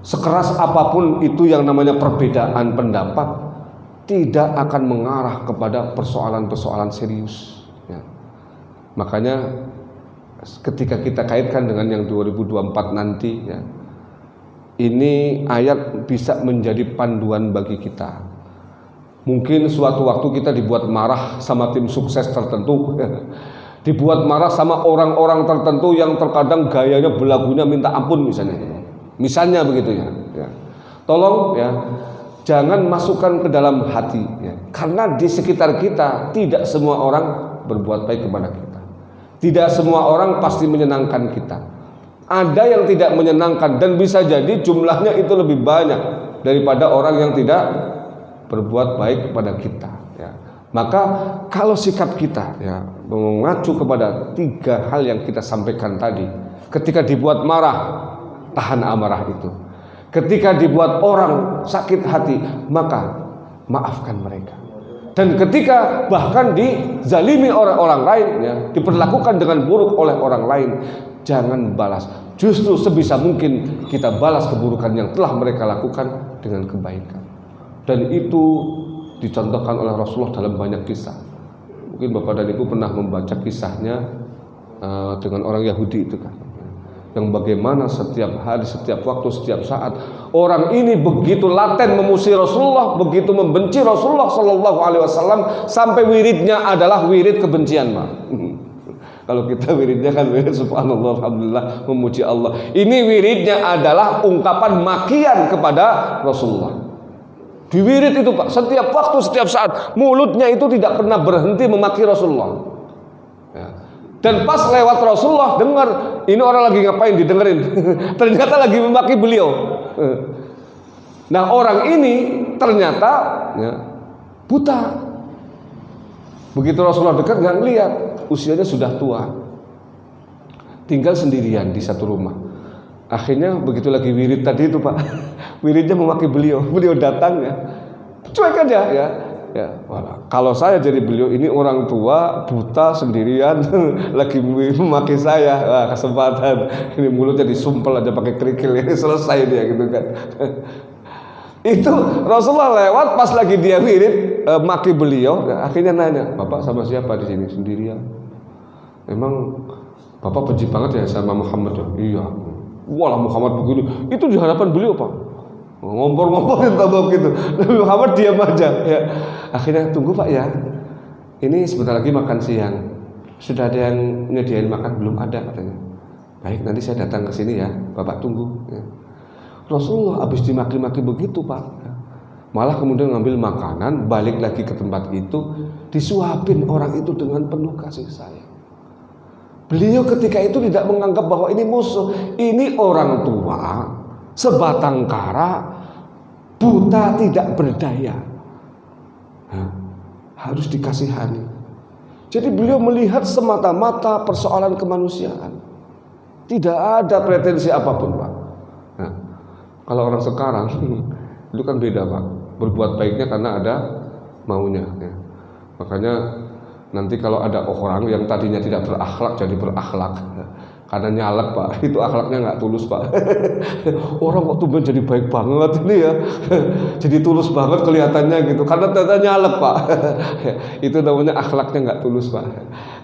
Sekeras apapun itu yang namanya perbedaan pendapat, tidak akan mengarah kepada persoalan-persoalan serius, ya. Makanya ketika kita kaitkan dengan yang 2024 nanti, ya, ini ayat bisa menjadi panduan bagi kita. Mungkin suatu waktu kita dibuat marah sama tim sukses tertentu, dibuat marah sama orang-orang tertentu yang terkadang gayanya belagunya minta ampun misalnya begitu, ya. Tolong, ya, jangan masukkan ke dalam hati, ya. Karena di sekitar kita tidak semua orang berbuat baik kepada kita. Tidak semua orang pasti menyenangkan kita. Ada yang tidak menyenangkan dan bisa jadi jumlahnya itu lebih banyak daripada orang yang tidak berbuat baik kepada kita, ya. Maka kalau sikap kita, ya, mengacu kepada 3 hal yang kita sampaikan tadi. Ketika dibuat marah, tahan amarah itu. Ketika dibuat orang sakit hati, maka maafkan mereka. Dan ketika bahkan dizalimi oleh orang lain, ya, diperlakukan dengan buruk oleh orang lain, jangan balas. Justru sebisa mungkin kita balas keburukan yang telah mereka lakukan dengan kebaikan. Dan itu dicontohkan oleh Rasulullah dalam banyak kisah. Mungkin Bapak dan Ibu pernah membaca kisahnya dengan orang Yahudi itu kan, yang bagaimana setiap hari, setiap waktu, setiap saat orang ini begitu laten memusuhi Rasulullah, begitu membenci Rasulullah Shallallahu Alaihi Wasallam, sampai wiridnya adalah wirid kebencian, Pak. Kalau kita wiridnya kan wirid subhanallah, alhamdulillah, memuji Allah. Ini wiridnya adalah ungkapan makian kepada Rasulullah. Di wirid itu, Pak, setiap waktu, setiap saat, mulutnya itu tidak pernah berhenti memaki Rasulullah, ya. Dan pas lewat Rasulullah, dengar ini orang lagi ngapain, didengerin. Ternyata lagi memaki beliau. Nah, orang ini ternyata, ya, buta. Begitu Rasulullah dekat, nggak ngeliat, usianya sudah tua, tinggal sendirian di satu rumah. Akhirnya begitu lagi wirid tadi itu, Pak, wiridnya memaki beliau. Beliau datang, ya, cuek aja, ya. Ya, kalau saya jadi beliau, ini orang tua buta sendirian lagi memaki saya, wah, kesempatan ini mulutnya disumpel aja pakai kerikil, ini selesai dia gitu kan. Itu Rasulullah lewat pas lagi dia wirid maki beliau, akhirnya nanya, Bapak sama siapa di sini? Sendirian. Emang Bapak benci banget ya sama Muhammad? Ya? Iya. Walah, Muhammad begini, itu di hadapan beliau, Pak. Ngompor-ngomporin tabok gitu. Nabi Muhammad diam aja, ya. Akhirnya tunggu, Pak, ya. Ini sebentar lagi makan siang. Sudah ada yang nyediain makan? Belum ada, katanya. Baik, nanti saya datang ke sini ya. Bapak tunggu, ya. Rasulullah habis dimaki-maki begitu, Pak. Malah kemudian ngambil makanan, balik lagi ke tempat itu, disuapin orang itu dengan penuh kasih sayang. Beliau ketika itu tidak menganggap bahwa ini musuh. Ini orang tua, sebatang kara, buta, tidak berdaya, harus dikasihani. Jadi beliau melihat semata-mata persoalan kemanusiaan, tidak ada pretensi apapun, Pak. Nah, kalau orang sekarang itu kan beda, Pak. Berbuat baiknya karena ada maunya, ya. Makanya nanti kalau ada orang yang tadinya tidak berakhlak jadi berakhlak, Karena nyalek Pak, itu akhlaknya nggak tulus Pak. Orang kok tumben jadi baik banget ini ya, jadi tulus banget kelihatannya gitu, karena ternyata nyalek Pak. Itu namanya akhlaknya nggak tulus Pak.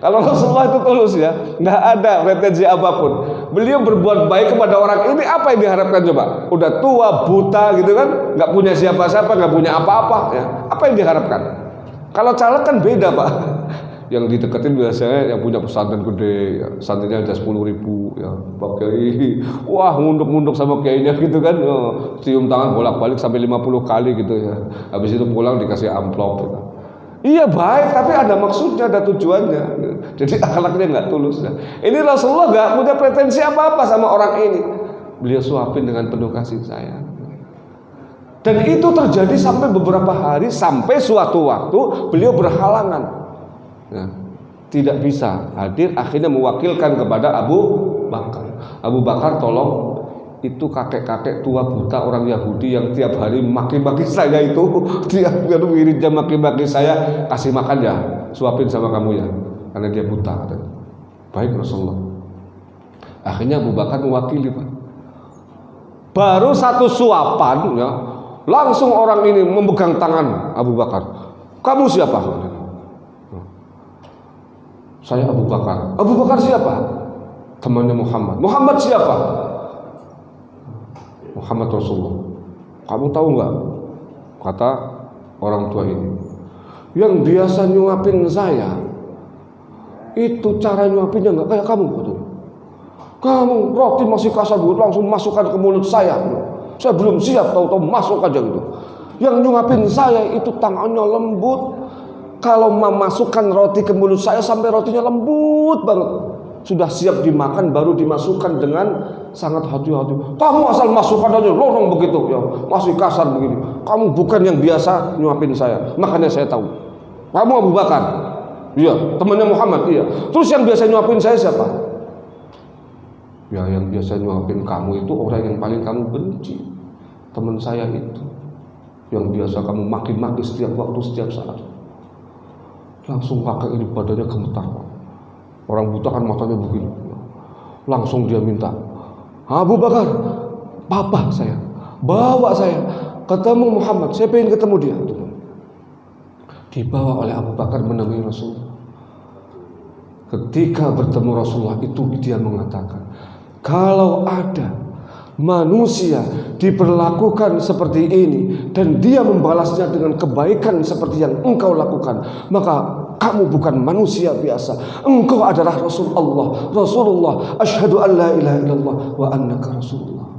Kalau Rasulullah itu tulus ya, nggak ada pretensi apapun. Beliau berbuat baik kepada orang ini, apa yang diharapkan coba? Udah tua, buta gitu kan, nggak punya siapa-siapa, nggak punya apa-apa ya. Apa yang diharapkan? Kalau caleg kan beda Pak. Yang dideketin biasanya yang punya pesantren gede, ya, pesantrennya aja 10.000 ya, Pak Kiai, wah ngunduk-ngunduk sama kiainya gitu kan, cium tangan bolak-balik sampai 50 kali gitu ya, habis itu pulang dikasih amplop gitu. Iya baik, tapi ada maksudnya, ada tujuannya, jadi akhlaknya nggak tulus ya. Ini Rasulullah nggak punya pretensi apa-apa sama orang ini, beliau suapin dengan penuh kasih sayang. Dan itu terjadi sampai beberapa hari, sampai suatu waktu beliau berhalangan. Nah, tidak bisa hadir, akhirnya mewakilkan kepada Abu Bakar. Abu Bakar tolong, itu kakek-kakek tua buta orang Yahudi yang tiap hari maki-maki saya itu, tiap hari wiridnya maki-maki saya, kasih makan ya, suapin sama kamu ya, karena dia buta katanya. Baik Rasulullah. Akhirnya Abu Bakar mewakili Pak. Baru satu suapan ya, langsung orang ini memegang tangan Abu Bakar. Kamu siapa? Saya Abu Bakar. Abu Bakar siapa? Temannya Muhammad. Muhammad siapa? Muhammad Rasulullah. Kamu tahu nggak? Kata orang tua ini, yang biasa nyuapin saya, itu cara nyuapinnya nggak kayak kamu. Kamu roti masih kasar banget, langsung masukkan ke mulut saya. Saya belum siap, tahu-tahu masuk aja gitu. Yang nyuapin saya itu tangannya lembut. Kalau memasukkan roti ke mulut saya sampai rotinya lembut banget, sudah siap dimakan baru dimasukkan dengan sangat hati-hati. Kamu asal masukkan aja lorong begitu ya, masih kasar begini. Kamu bukan yang biasa nyuapin saya, makanya saya tahu. Kamu Abu Bakar, iya, temannya Muhammad, iya. Terus yang biasa nyuapin saya siapa? Ya yang biasa nyuapin kamu itu orang yang paling kamu benci, teman saya itu, yang biasa kamu maki-maki setiap waktu, setiap saat. Langsung kakek ini badannya gemetar. Orang buta kan matanya begini. Langsung dia minta, Abu Bakar, papa saya, bawa saya ketemu Muhammad, saya pengen ketemu dia. Dibawa oleh Abu Bakar menemui Rasulullah. Ketika bertemu Rasulullah itu dia mengatakan, kalau ada manusia diperlakukan seperti ini dan dia membalasnya dengan kebaikan seperti yang engkau lakukan, maka kamu bukan manusia biasa, engkau adalah Rasulullah, asyhadu an la ilaha illallah wa annaka Rasulullah.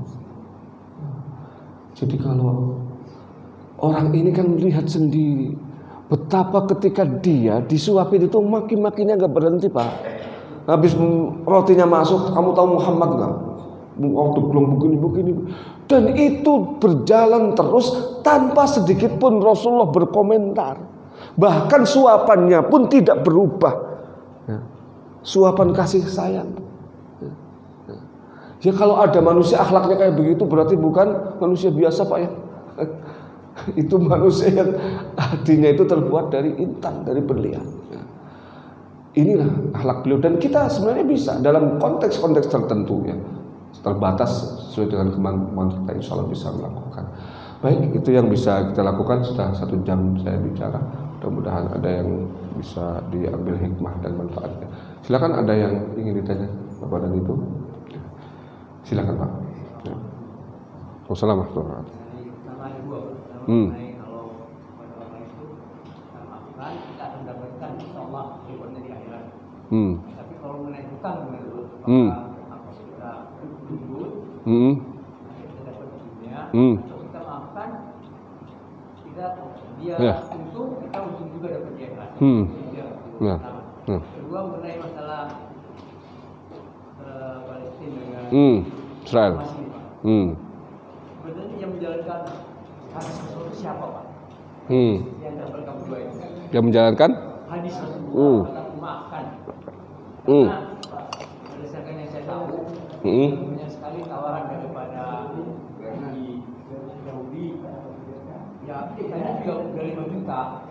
Jadi kalau orang ini kan melihat sendiri betapa ketika dia disuapin itu maki-makinya gak berhenti Pak. Habis rotinya masuk, kamu tahu Muhammad gak? Waktu belum begini, dan itu berjalan terus tanpa sedikit pun Rasulullah berkomentar. Bahkan suapannya pun tidak berubah, suapan kasih sayang. Ya kalau ada manusia akhlaknya kayak begitu, berarti bukan manusia biasa Pak ya. Itu manusia yang hatinya itu terbuat dari intan, dari berlian. Inilah akhlak beliau, dan kita sebenarnya bisa dalam konteks-konteks tertentu ya, terbatas sesuai dengan kemampuan kita, insya Allah bisa melakukan. Baik, itu yang bisa kita lakukan. Sudah 1 jam saya bicara, mudah-mudahan ada yang bisa diambil hikmah dan manfaatnya. Silakan, ada yang ingin ditanya kepada itu, silakan Pak. Ya. Wassalamualaikum warahmatullahi wabarakatuh. Kalau pada orang itu kita maafkan, kita akan mendapatkan insya Allah rewardnya di akhirat. Tapi kalau mengenai hutang menurut maka kita berjujur, kita dapat dunia, atau kita maafkan, dia untung, kita untung juga dapat di akhirat. Kedua mengenai masalah Palestina dengan Israel. Sebenarnya yang menjalankan hadis Rasul siapa Pak? Yang dapat kamu dua itu. Yang menjalankan Hadis Rasulullah kata maafkan. Karena berdasarkan yang saya tahu, banyak sekali tawaran daripada Yahudi. Ya, kayaknya juga udah 5 juta.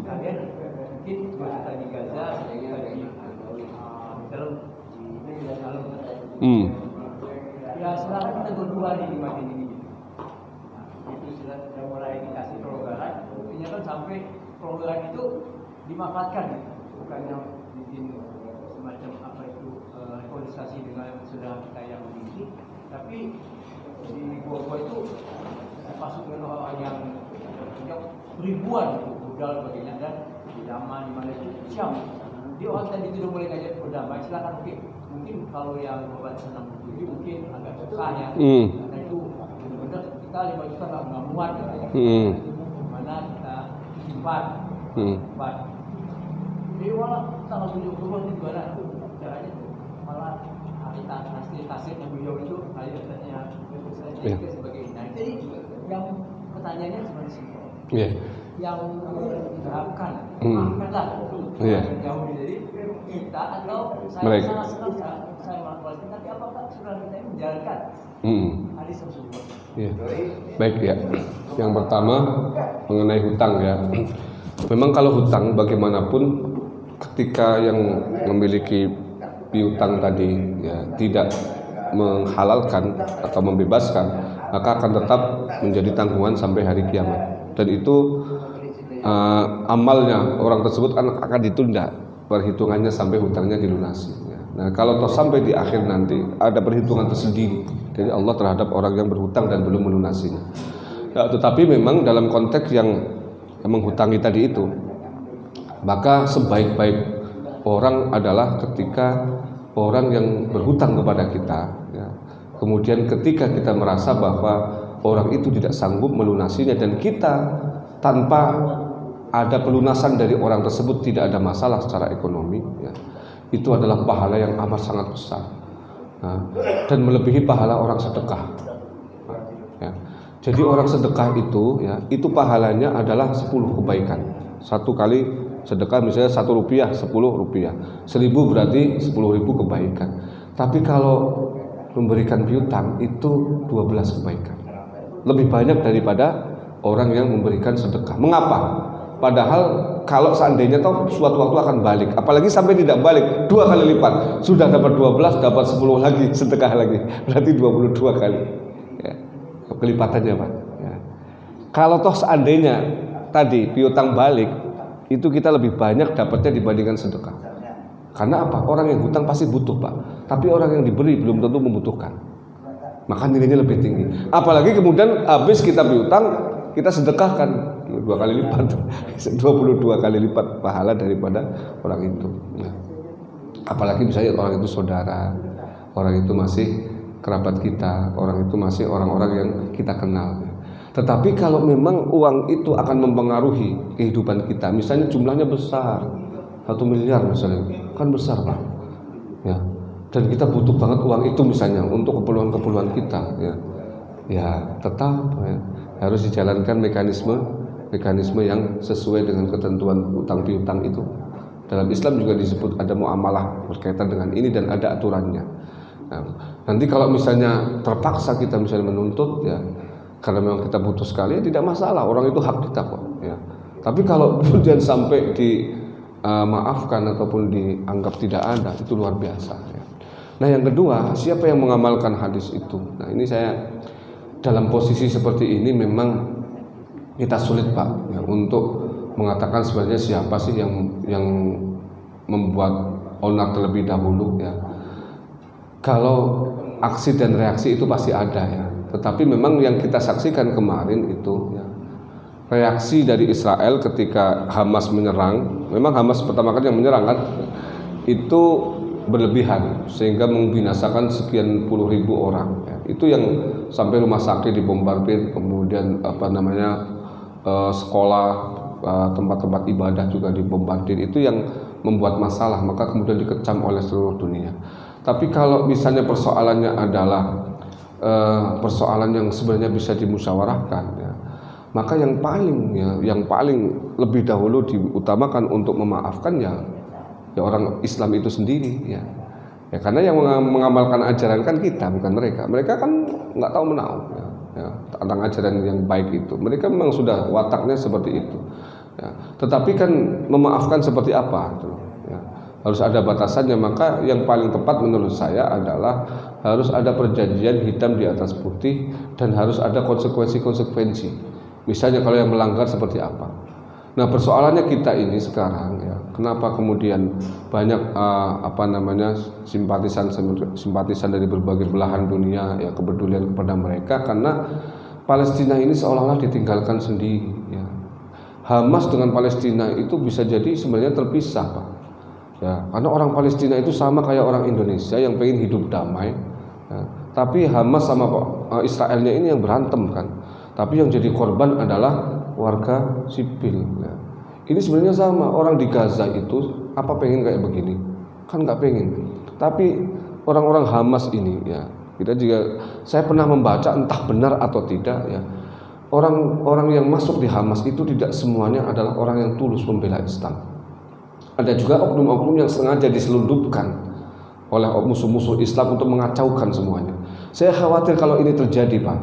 Kalian mungkin 2 juta di Gaza, 2 juta di dalam Ya silakan kita berdua nih di Madinah ini. Nah, itu sudah mulai dikasih kelonggaran, buktinya kan sampai kelonggaran itu dimanfaatkan, bukannya bikin semacam apa itu rekonsiliasi dengan saudara kita yang begini, tapi di gua itu masuk dengan orang yang ribuan itu budal sebagainya, dan di zaman di mana itu Syam. Dia orang tadi itu udah mulai ngajak berdamai, silakan mungkin kalau yang obat senam itu mungkin agak susah ya. Karena itu benar kita 5 juta nggak muat ya. Mana kita simpan. Jadi malah tanggal 70 itu gimana? Caranya tuh malah hari tasir yang beliau itu hari katanya sebagai ini. Nah, jadi yang pertanyaannya seperti simpel. Yang diterapkan, maafkanlah jauh dari kita atau saya sangat senang saya melakukan, tapi apakah saudara kita ini menjalankan hadis tersebut? Baik ya. Yang pertama mengenai hutang ya. Memang kalau hutang bagaimanapun ketika yang memiliki piutang tadi ya tidak menghalalkan atau membebaskan, maka akan tetap menjadi tanggungan sampai hari kiamat. Dan itu amalnya orang tersebut akan ditunda perhitungannya sampai hutangnya dilunasi. Nah, kalau toh sampai di akhir nanti ada perhitungan tersendiri dari Allah terhadap orang yang berhutang dan belum melunasinya. Ya, tetapi memang dalam konteks yang menghutangi tadi itu, maka sebaik-baik orang adalah ketika orang yang berhutang kepada kita, ya, kemudian ketika kita merasa bahwa orang itu tidak sanggup melunasinya dan kita tanpa ada pelunasan dari orang tersebut tidak ada masalah secara ekonomi, ya, itu adalah pahala yang amat sangat besar, dan melebihi pahala orang sedekah. Ya. Jadi orang sedekah itu, ya, itu pahalanya adalah 10 kebaikan. Satu kali sedekah misalnya 1 rupiah, 10 rupiah, 1000 berarti 10.000 kebaikan. Tapi kalau memberikan piutang itu 12 kebaikan, lebih banyak daripada orang yang memberikan sedekah. Mengapa? Padahal kalau seandainya tahu suatu waktu akan balik, apalagi sampai tidak balik 2 kali lipat, sudah dapat 12, dapat 10 lagi, sedekah lagi, berarti 22 kali ya, kelipatannya Pak ya. Kalau toh seandainya tadi piutang balik, itu kita lebih banyak dapatnya dibandingkan sedekah. Karena apa? Orang yang hutang pasti butuh Pak, tapi orang yang diberi belum tentu membutuhkan, maka nilainya lebih tinggi. Apalagi kemudian habis kita piutang, kita sedekahkan 2 kali lipat, 22 kali lipat pahala daripada orang itu. Nah, apalagi misalnya orang itu saudara, orang itu masih kerabat kita, orang itu masih orang-orang yang kita kenal. Tetapi kalau memang uang itu akan mempengaruhi kehidupan kita, misalnya jumlahnya besar, 1 miliar misalnya, kan besar Pak, ya. Dan kita butuh banget uang itu misalnya untuk keperluan-keperluan kita, ya tetap ya, harus dijalankan mekanisme yang sesuai dengan ketentuan utang piutang itu. Dalam Islam juga disebut ada muamalah berkaitan dengan ini dan ada aturannya. Nah, nanti kalau misalnya terpaksa kita misalnya menuntut ya, karena memang kita butuh sekali, ya tidak masalah, orang itu hak kita kok. Ya. Tapi kalau kemudian sampai dimaafkan ataupun dianggap tidak ada, itu luar biasa. Ya. Nah yang kedua, siapa yang mengamalkan hadis itu? Nah ini saya dalam posisi seperti ini memang kita sulit Pak ya, untuk mengatakan sebenarnya siapa sih yang membuat onar terlebih dahulu ya. Kalau aksi dan reaksi itu pasti ada ya, tetapi memang yang kita saksikan kemarin itu ya, reaksi dari Israel ketika Hamas menyerang. Memang Hamas pertama kali yang menyerang kan, itu berlebihan sehingga membinasakan sekian puluh ribu orang ya. Itu yang sampai rumah sakit dibombardir, kemudian sekolah, tempat-tempat ibadah juga dibombardir. Itu yang membuat masalah, maka kemudian dikecam oleh seluruh dunia. Tapi kalau misalnya persoalannya adalah persoalan yang sebenarnya bisa dimusyawarahkan ya, maka yang paling lebih dahulu diutamakan untuk memaafkan ya orang Islam itu sendiri ya. Ya karena yang mengamalkan ajaran kan kita, bukan mereka. Mereka kan nggak tahu menahu ya, tentang ajaran yang baik itu. Mereka memang sudah wataknya seperti itu. Ya. Tetapi kan memaafkan seperti apa? Ya. harus ada batasannya. Maka yang paling tepat menurut saya adalah harus ada perjanjian hitam di atas putih dan harus ada konsekuensi. Misalnya kalau yang melanggar seperti apa. Nah, persoalannya kita ini sekarang ya, kenapa kemudian banyak simpatisan dari berbagai belahan dunia ya kepedulian kepada mereka, karena Palestina ini seolah-olah ditinggalkan sendiri ya. Hamas dengan Palestina itu bisa jadi sebenarnya terpisah, Pak. Ya, karena orang Palestina itu sama kayak orang Indonesia yang pengen hidup damai. Ya. Tapi Hamas sama Israelnya ini yang berantem kan. Tapi yang jadi korban adalah warga sipil. Ya. Ini sebenarnya sama, orang di Gaza itu apa pengen kayak begini? Kan nggak pengen. Tapi orang-orang Hamas ini ya, kita juga, saya pernah membaca entah benar atau tidak ya. Orang-orang yang masuk di Hamas itu tidak semuanya adalah orang yang tulus membela Islam. Ada juga oknum-oknum yang sengaja diselundupkan oleh musuh-musuh Islam untuk mengacaukan semuanya. Saya khawatir kalau ini terjadi, Pak.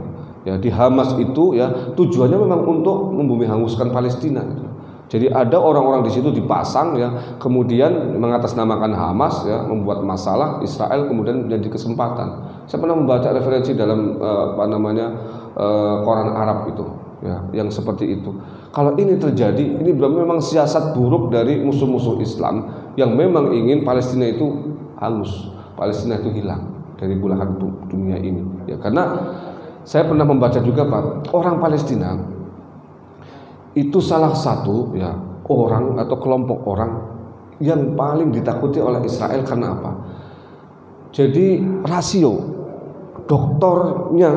Ya, di Hamas itu ya tujuannya memang untuk membumi hanguskan Palestina. Gitu. Jadi ada orang-orang di situ dipasang ya, kemudian mengatasnamakan Hamas ya, membuat masalah Israel, kemudian menjadi kesempatan. Saya pernah membaca referensi dalam koran Arab itu ya, yang seperti itu. Kalau ini terjadi, ini memang siasat buruk dari musuh-musuh Islam yang memang ingin Palestina itu hangus, Palestina itu hilang dari belahan dunia ini ya. Karena saya pernah membaca juga, Pak, orang Palestina itu salah satu ya orang atau kelompok orang yang paling ditakuti oleh Israel. Karena apa? Jadi rasio doktornya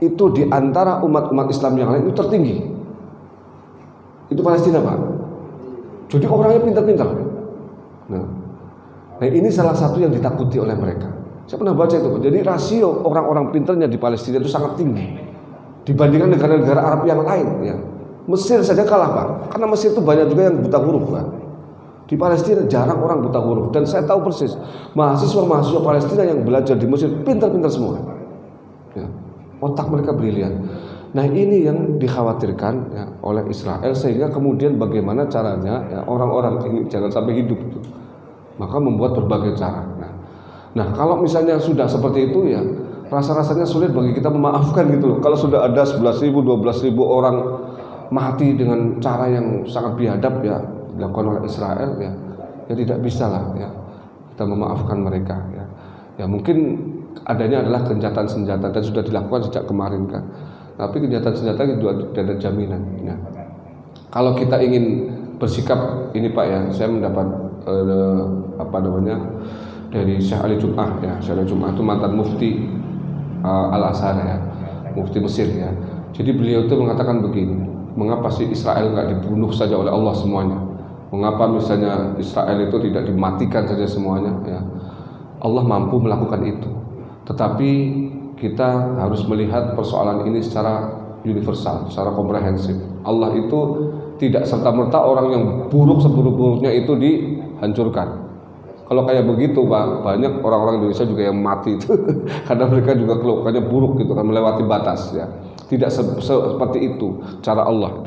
itu di antara umat-umat Islam yang lain itu tertinggi. Itu Palestina, Pak. Jadi orangnya pintar-pintar. Nah, ini salah satu yang ditakuti oleh mereka. Saya pernah baca itu. Jadi rasio orang-orang pintarnya di Palestina itu sangat tinggi dibandingkan negara-negara Arab yang lain. Ya. Mesir saja kalah, Pak. Karena Mesir itu banyak juga yang buta huruf, Pak. Di Palestina jarang orang buta huruf. Dan saya tahu persis mahasiswa Palestina yang belajar di Mesir pintar-pintar semua. Ya. Otak mereka brilian. Nah, ini yang dikhawatirkan ya, oleh Israel, sehingga kemudian bagaimana caranya ya, orang-orang ini jangan sampai hidup. Maka membuat berbagai cara. Nah, kalau misalnya sudah seperti itu ya, rasa-rasanya sulit bagi kita memaafkan gitu loh. Kalau sudah ada 11.000, 12.000 orang mati dengan cara yang sangat biadab ya dilakukan oleh Israel ya tidak bisa lah ya kita memaafkan mereka ya. Ya mungkin adanya adalah gencatan senjata dan sudah dilakukan sejak kemarin kan. Tapi gencatan senjata itu ada jaminan. Nah, kalau kita ingin bersikap ini, Pak ya, saya mendapat dari Syekh Ali Jum'ah ya. Syekh Ali Jum'ah itu mantan mufti Al-Azhar ya, mufti Mesir ya. Jadi beliau itu mengatakan begini, mengapa sih Israel nggak dibunuh saja oleh Allah semuanya? Mengapa misalnya Israel itu tidak dimatikan saja semuanya ya? Allah mampu melakukan itu. Tetapi kita harus melihat persoalan ini secara universal, secara komprehensif. Allah itu tidak serta-merta orang yang buruk seburuk-buruknya itu dihancurkan. Kalau kayak begitu, Pak, banyak orang-orang Indonesia juga yang mati itu karena mereka juga kelakuannya buruk gitu kan, melewati batas ya. Tidak seperti itu cara Allah.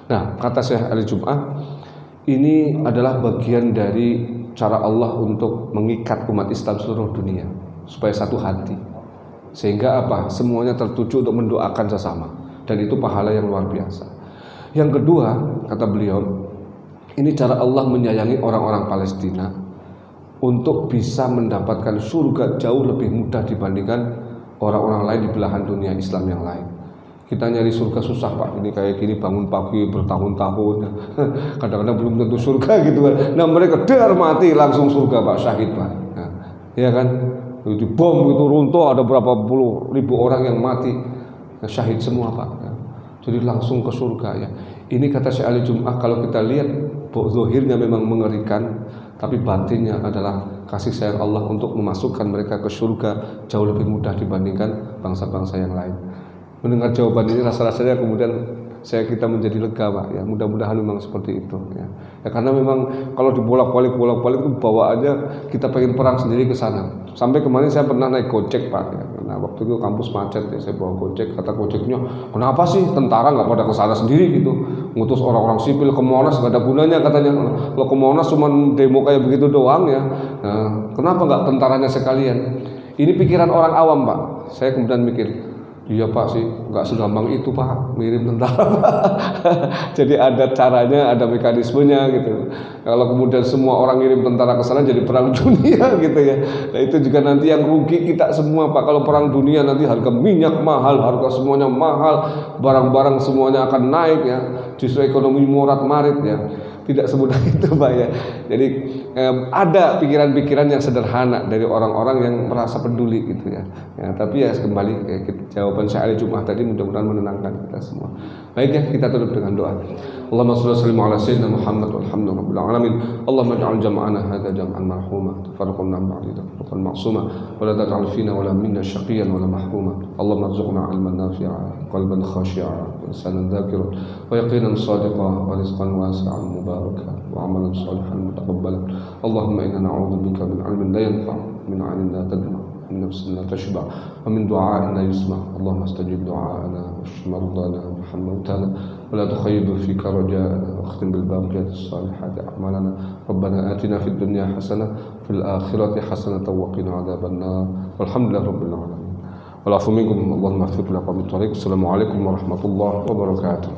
Nah, kata Syekh Ali Jum'ah, ini adalah bagian dari cara Allah untuk mengikat umat Islam seluruh dunia supaya satu hati. Sehingga apa? Semuanya tertuju untuk mendoakan sesama, dan itu pahala yang luar biasa. Yang kedua, kata beliau, ini cara Allah menyayangi orang-orang Palestina untuk bisa mendapatkan surga jauh lebih mudah dibandingkan orang-orang lain di belahan dunia Islam yang lain. Kita nyari surga susah, Pak. Ini kayak gini bangun pagi bertahun-tahun, kadang-kadang belum tentu surga gitu kan. Nah, mereka dar mati langsung surga, Pak, syahid, Pak. Nah, ya kan? Di bom itu runtuh, ada berapa puluh ribu orang yang mati, nah, syahid semua, Pak. Ya. Jadi langsung ke surga ya. Ini kata Syekh Ali Jum'ah, kalau kita lihat zahirnya memang mengerikan, tapi batinnya adalah kasih sayang Allah untuk memasukkan mereka ke surga jauh lebih mudah dibandingkan bangsa-bangsa yang lain. Mendengar jawaban ini rasa-rasanya kemudian kita menjadi lega Pak ya. Mudah-mudahan memang seperti itu ya. Ya karena memang kalau dibolak-balik itu bawaannya kita pengen perang sendiri ke sana. Sampai kemarin saya pernah naik Gojek Pak ya. Nah waktu itu kampus macet ya, saya bawa Gojek, kata Gojeknya, kenapa sih tentara nggak pada ke sana sendiri gitu, ngutus orang-orang sipil ke Monas nggak ada gunanya katanya, kalau ke Monas cuma demo kayak begitu doang ya. Nah, kenapa nggak tentaranya sekalian? Ini pikiran orang awam Pak. Saya kemudian mikir, iya Pak sih, nggak segampang itu Pak, ngirim tentara Pak. Jadi ada caranya, ada mekanismenya gitu. Kalau kemudian semua orang ngirim tentara ke sana jadi perang dunia gitu ya. Nah itu juga nanti yang rugi kita semua Pak. Kalau perang dunia nanti harga minyak mahal, harga semuanya mahal, barang-barang semuanya akan naik ya. Justru ekonomi morat-marit ya. Tidak semudah itu Pak ya. Jadi ada pikiran-pikiran yang sederhana dari orang-orang yang merasa peduli gitu ya. Ya tapi ya kembali jawaban syair Jumat tadi mudah-mudahan menenangkan kita semua. Baik ya, kita tutup dengan doa. Allahumma shalli ala sayyidina Muhammad walhamdulillahirabbil alamin. Allahumma ij'al jam'ana hadza jam'an marhuma, tafarraqna ba'da tafarraqan ma'suma, wa la taj'al fina wa la minna shaqiyyan wa la mahruma. Allahumma arzuqna 'ilman nafi'a, qalban khashi'a, lisanan dhakiran, wa yaqinan sadiqan, wa rizqan wasi'an mubarakan, wa 'amalan shalihan mutaqabbalan. Allahumma inna na'udzubika min 'ilmin la yanfa', min 'ainin la tadma', من نفس لا تشبع ومن دعاء لا يسمع. اللهم استجب دعاءنا واشف مرضانا وارحم موتانا ولا تخيب فيك رجاءنا واختم بالباقيات الصالحات أعمالنا. ربنا آتنا في الدنيا حسنة وفي الآخرة حسنة وقنا عذاب النار والحمد لله رب العالمين. والعفو منكم. اللهم اغفر لنا وبالطريق. السلام عليكم ورحمة الله وبركاته.